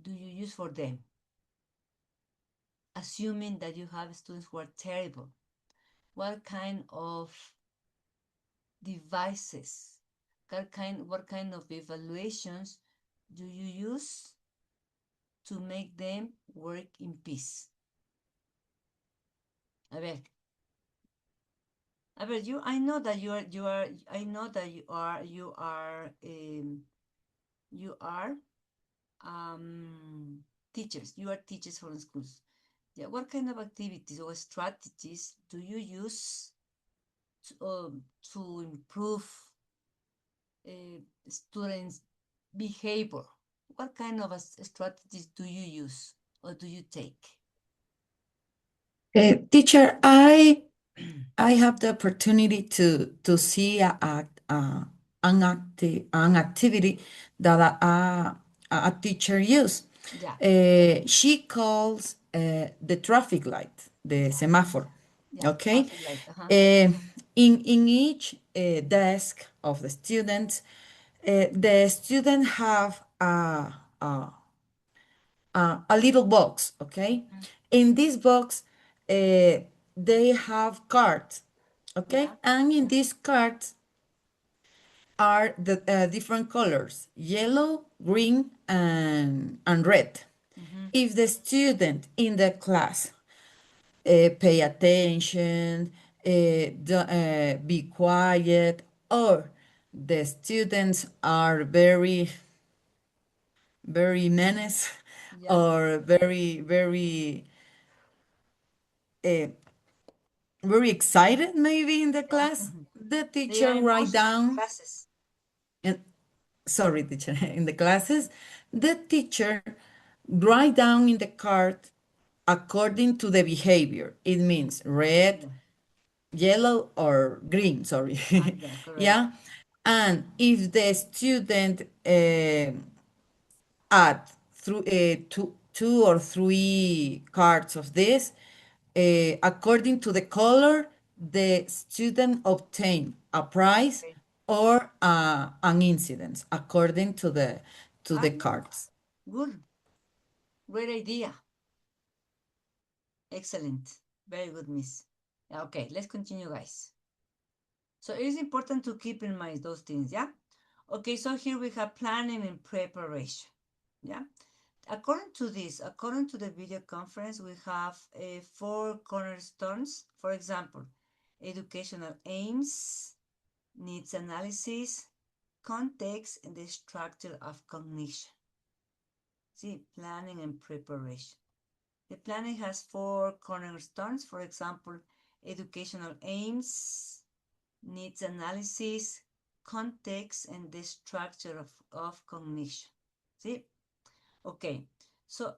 do you use for them? Assuming that you have students who are terrible, what kind of devices, what kind of evaluations do you use to make them work in peace? A ver, But I know that I know that you are teachers. You are teachers from schools. Yeah. What kind of activities or strategies do you use to improve students' behavior? What kind of strategies do you use or do you take? Teacher, I have the opportunity to see an activity that a teacher use. Yeah. She calls the traffic light, the semaphore. Yeah. Okay. Traffic light. In each desk of the students, the student have a little box. Okay. In this box, they have cards. Okay. Yeah. And in these cards are the different colors: yellow, green, and red. If the student in the class pay attention, be quiet, or the students are very menace, Yeah. or very excited maybe in the class, the They are teacher write emotional in down, classes. and sorry, teacher, in the classes, the teacher write down in the card according to the behavior. It means red, yellow, or green, sorry. Yeah, correct. Yeah. And if the student add through two or three cards of this, according to the color, the student obtain a prize Okay. or an incident according to the cards. Good. Great idea. Excellent. Very good, miss. Okay, let's continue, guys. So it is important to keep in mind those things, yeah? Okay, so here we have planning and preparation, yeah? According to the video conference, we have 4 cornerstones. For example, educational aims, needs analysis, context, and the structure of cognition. See, planning and preparation. The planning has 4 cornerstones. For example, educational aims, needs analysis, context, and the structure of cognition. See? Okay. So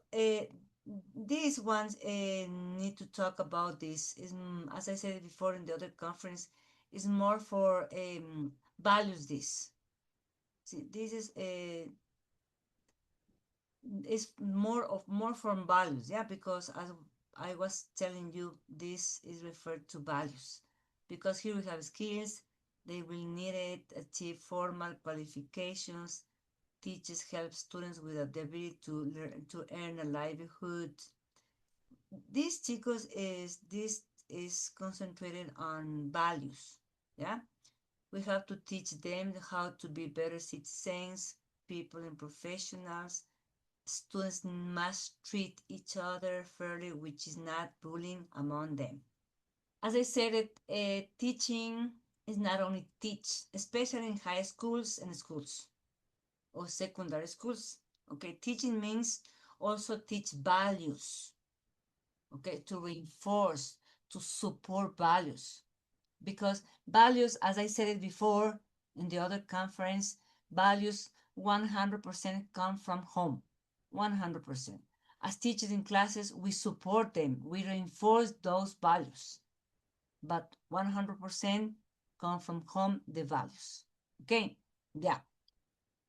these ones need to talk about this. Is as I said before in the other conference, is more for values. This. See, this is more from values, yeah, because as I was telling you, this is referred to values, because here we have skills. They will need it, achieve formal qualifications, teachers help students with the ability to learn to earn a livelihood. This is concentrated on values, yeah. We have to teach them how to be better citizens, people and professionals. Students must treat each other fairly, which is not bullying among them. As I said, teaching is not only teach, especially in high schools and schools or secondary schools. Okay, teaching means also teach values. Okay, to reinforce, to support values, because values, as I said it before in the other conference, values 100% come from home. 100%. As teachers in classes, we support them, we reinforce those values, but 100% come from home, the values. Okay, yeah.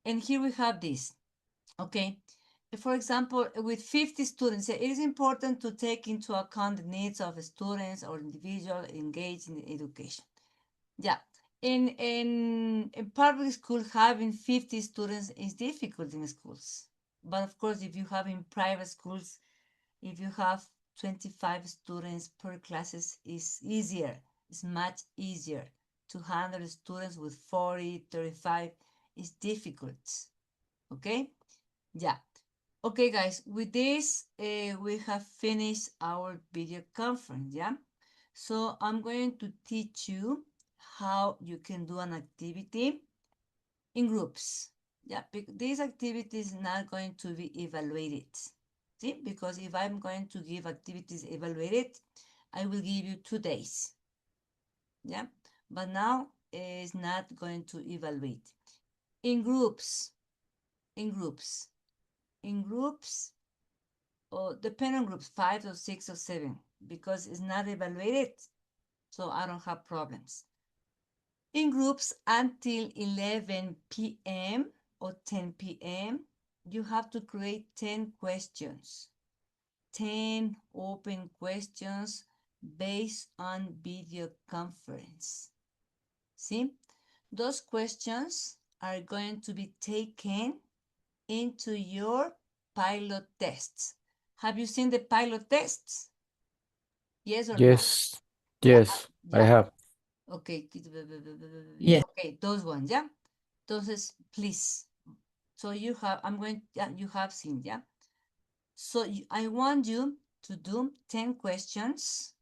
And here we have this. Okay, for example, with 50 students, it is important to take into account the needs of students or individuals engaged in education. Yeah, in public school, having 50 students is difficult in schools. But of course, if you have in private schools, if you have 25 students per classes, is easier. It's much easier. To handle students with 40, 35 is difficult. Okay? Yeah. Okay, guys, with this, we have finished our video conference, yeah? So I'm going to teach you how you can do an activity in groups. Yeah, this activity is not going to be evaluated. See, because if I'm going to give activities evaluated, I will give you 2 days. Yeah, but now it's not going to evaluate. In groups, or depend on groups, 5 or 6 or 7, because it's not evaluated, so I don't have problems. In groups until 11 p.m. or 10 p.m., you have to create 10 questions, 10 open questions based on video conference. See, those questions are going to be taken into your pilot tests. Have you seen the pilot tests? Yes or no? Yes. Yes, I Yeah. have. Okay. Yes. Okay, those ones, yeah. Entonces, please. So you have, you have seen, yeah. So I want you to do 10 questions,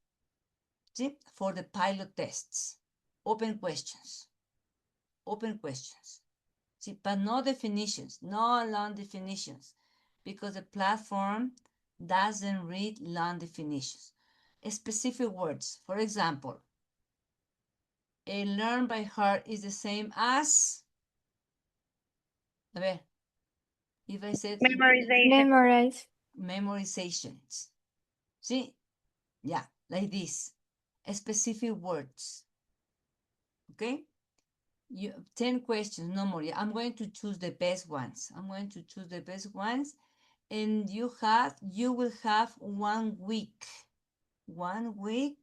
see, for the pilot tests. Open questions. See, but no definitions, no long definitions, because the platform doesn't read long definitions. Specific words, for example, a learn by heart is the same as, a ver, if I said Memorize. memorizations. See, yeah, like this, specific words, okay? 10 questions, no more. I'm going to choose the best ones. And you will have 1 week, 1 week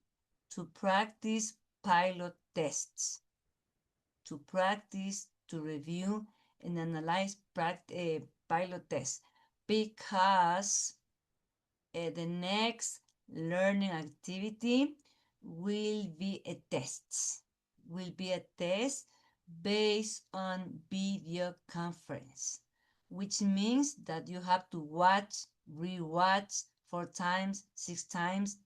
to practice pilot tests, to practice, to review and analyze pilot tests, because the next learning activity will be a test, based on video conference, which means that you have to watch, rewatch 4 times, 6 times.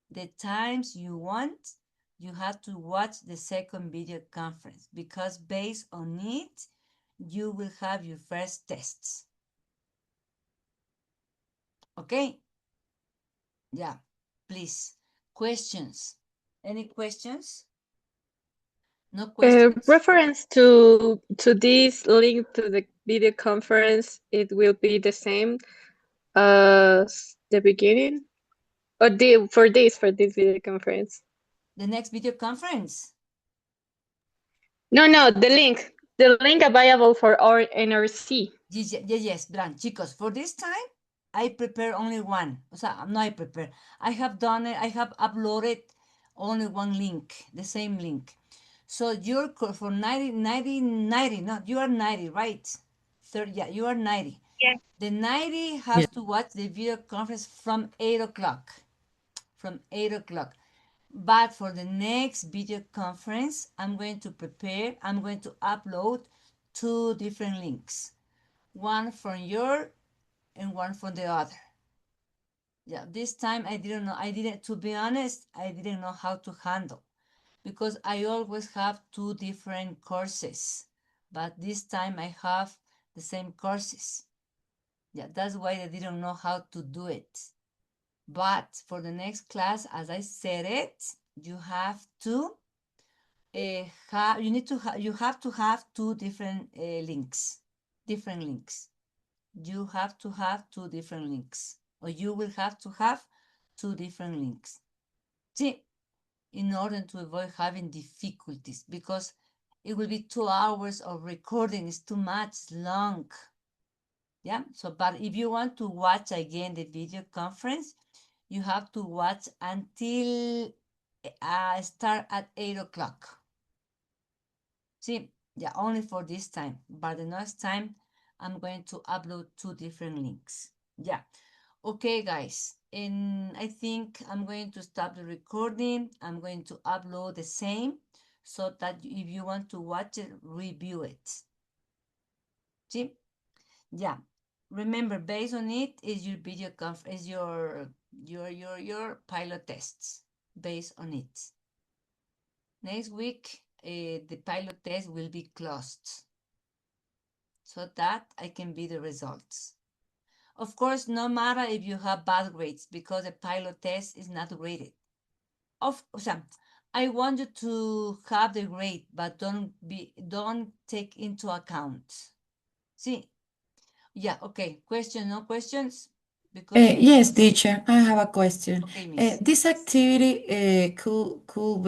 The times you want, you have to watch the second video conference, because based on it, you will have your first tests. Okay? Yeah, please. Questions? Any questions? No questions? Reference to this link to the video conference, it will be the same as the beginning, or for this video conference. The next video conference? No, the link available for our NRC. Yes, Bran, chicos, for this time, I prepare only one. O sea, no, I have done it, I have uploaded only one link, the same link. So you're for 90, no, you are 90, right? Yeah, you are 90. Yeah. The 90 has to watch the video conference from 8 o'clock. But for the next video conference, I'm going to upload 2 different links. One from your and one from the other. Yeah, this time to be honest, I didn't know how to handle, because I always have 2 different courses, but this time I have the same courses. Yeah, that's why I didn't know how to do it. But for the next class, as I said it, you have to you have to have 2 different links. You have to have 2 different links, or you will have to have 2 different links. See, in order to avoid having difficulties, because it will be 2 hours of recording. It's too much long. Yeah, so, but if you want to watch again the video conference, you have to watch until start at 8 o'clock. See, yeah, only for this time, but the next time I'm going to upload 2 different links. Yeah, okay, guys, and I think I'm going to stop the recording. I'm going to upload the same, so that if you want to watch it, review it. See, yeah, remember, based on it is your video conference, is your pilot tests. based on it. Next week, the pilot test will be closed so that I can be the results. Of course, no matter if you have bad grades, because the pilot test is not graded. I want you to have the grade, but don't take into account. See? Yeah, okay. Question, no questions? Because Yes, teacher, I have a question. okay, miss. This activity could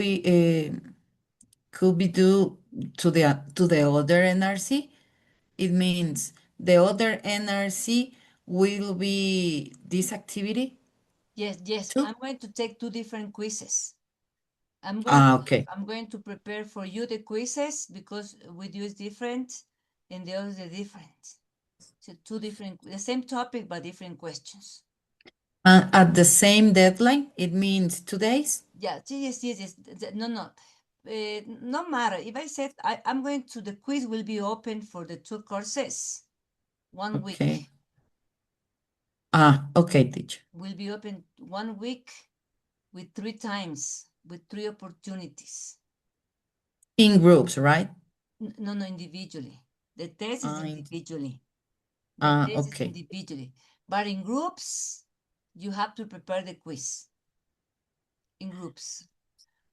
be due to the other NRC. It means the other NRC will be this activity Yes. too. I'm going to take two different quizzes. I'm Okay. going to prepare for you the quizzes because with you is different and the others are different. So the same topic but different questions. At the same deadline, it means 2 days. Yeah, yes. No. No matter. If I said I'm going to, the quiz will be open for the two courses. 1 week. Okay. Okay, teacher. Will be open 1 week with 3 times, with 3 opportunities. In groups, right? No, individually. The test is individually. Okay. But in groups, you have to prepare the quiz. In groups.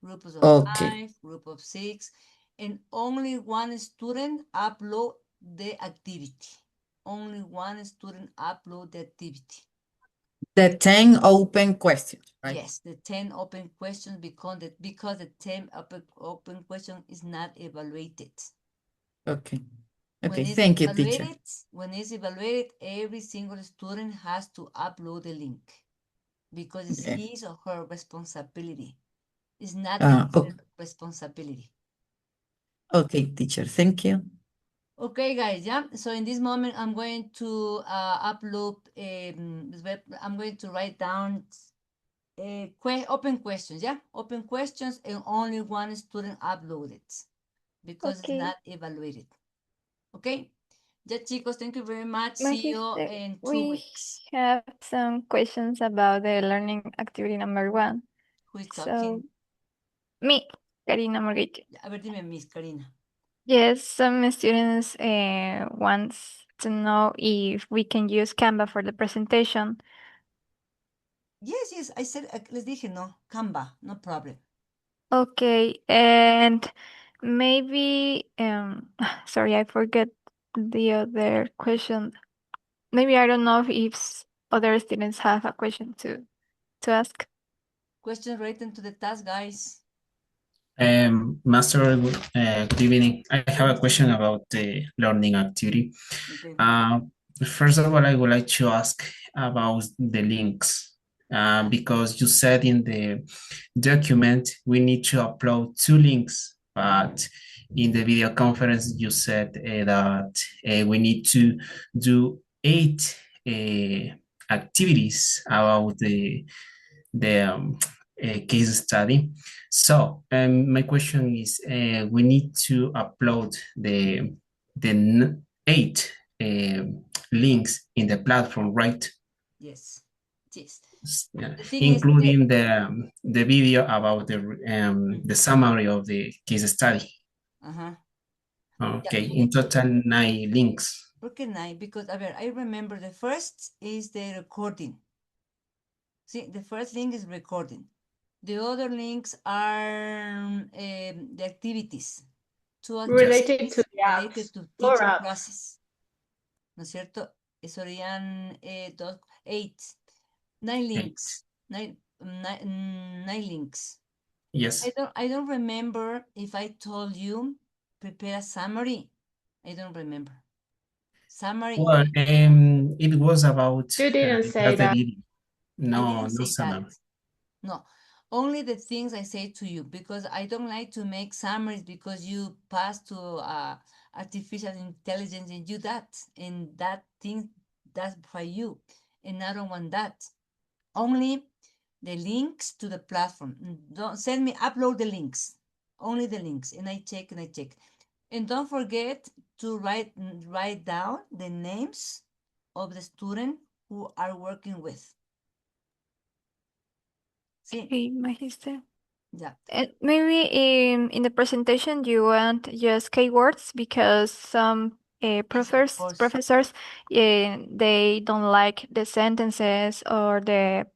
Groups of Okay. 5, group of 6, and only one student upload the activity. Only one student upload the activity. The 10 open questions, right? Yes, the 10 open questions because the 10 open question is not evaluated. Okay. Okay, thank you, teacher. When it's evaluated, every single student has to upload the link because it's his or her responsibility. It's not the responsibility. Okay, teacher, thank you. Okay, guys, yeah. So in this moment, I'm going to upload, I'm going to write down open questions, yeah? Open questions and only one student uploaded because it's not evaluated. Okay? Yeah, chicos, thank you very much. See you Magister, in 2 we weeks. have some questions about the learning activity number 1. Who is So, talking? me, Karina Morgate. A ver, dime, Miss Karina. Yes, some students wants to know if we can use Canva for the presentation. Yes, I said, les dije, no, Canva, no problem. Okay, and maybe, sorry, I forget the other question. Maybe I don't know if other students have a question to ask. Question related to the task, guys. Master, good evening. I have a question about the learning activity. Okay. First of all, I would like to ask about the links because you said in the document we need to upload 2 links, but in the video conference you said that we need to do 8 activities about the case study. So my question is, we need to upload the 8 links in the platform, right? Yes. Yeah. The thing Including the video about the summary of the case study. Okay, in total 9 links. ¿Por qué 9? Because, a ver, I remember the first is the recording. See, the first link is recording. The other links are the activities. 2 Related to activities the apps. related to More teaching apps. process. ¿No es cierto? Serían 8. 9 links. 9 links. Yes. I don't remember if I told you prepare a summary. I don't remember. Summary. Well, it was about You didn't say just the that. video. I No, didn't no say that. summary. No, only the things I say to you because I don't like to make summaries because you pass to artificial intelligence and you that and that thing that's for you and I don't want that. Only the links to the platform. Don't send me, upload the links. Only the links and I check. And don't forget to write down the names of the student who are working with. Sí. Okay, Magister. Yeah. And maybe in the presentation you want just keywords because some professors they don't like the sentences or the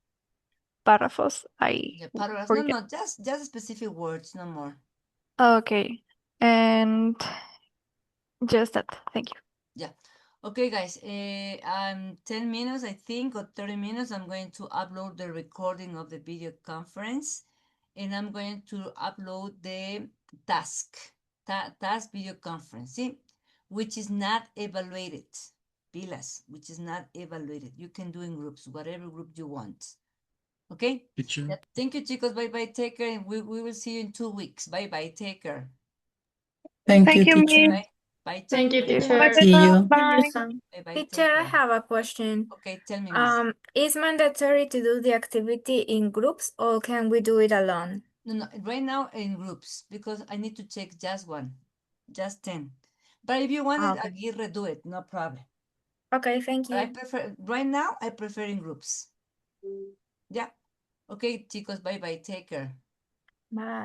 párrafos. Yeah, paragraphs. No, Forget. no, just specific words, no more. Okay, and just that. Thank you. Yeah. Okay, guys. 10 minutes, I think, or 30 minutes. I'm going to upload the recording of the video conference, and I'm going to upload the task video conference, see, which is not evaluated. Pilas, which is not evaluated. You can do in groups, whatever group you want. Okay? Teacher. Yeah, thank you, chicos. Bye-bye. Take care. And we will see you in 2 weeks. Bye-bye. Take care. Thank you, Thank you, teacher. Miss. Bye, Thank you, chicos. teacher. See you. Bye. Bye-bye. Take Teacher, I care. have a question. Okay, tell me, miss. Is mandatory to do the activity in groups or can we do it alone? No, right now in groups because I need to check just one, just 10. But if you want it, Okay. Aguirre, do it, no problem. Okay, thank But I you. prefer, right now, I prefer in groups. Yeah. Okay, chicos, bye-bye. Take care. Bye.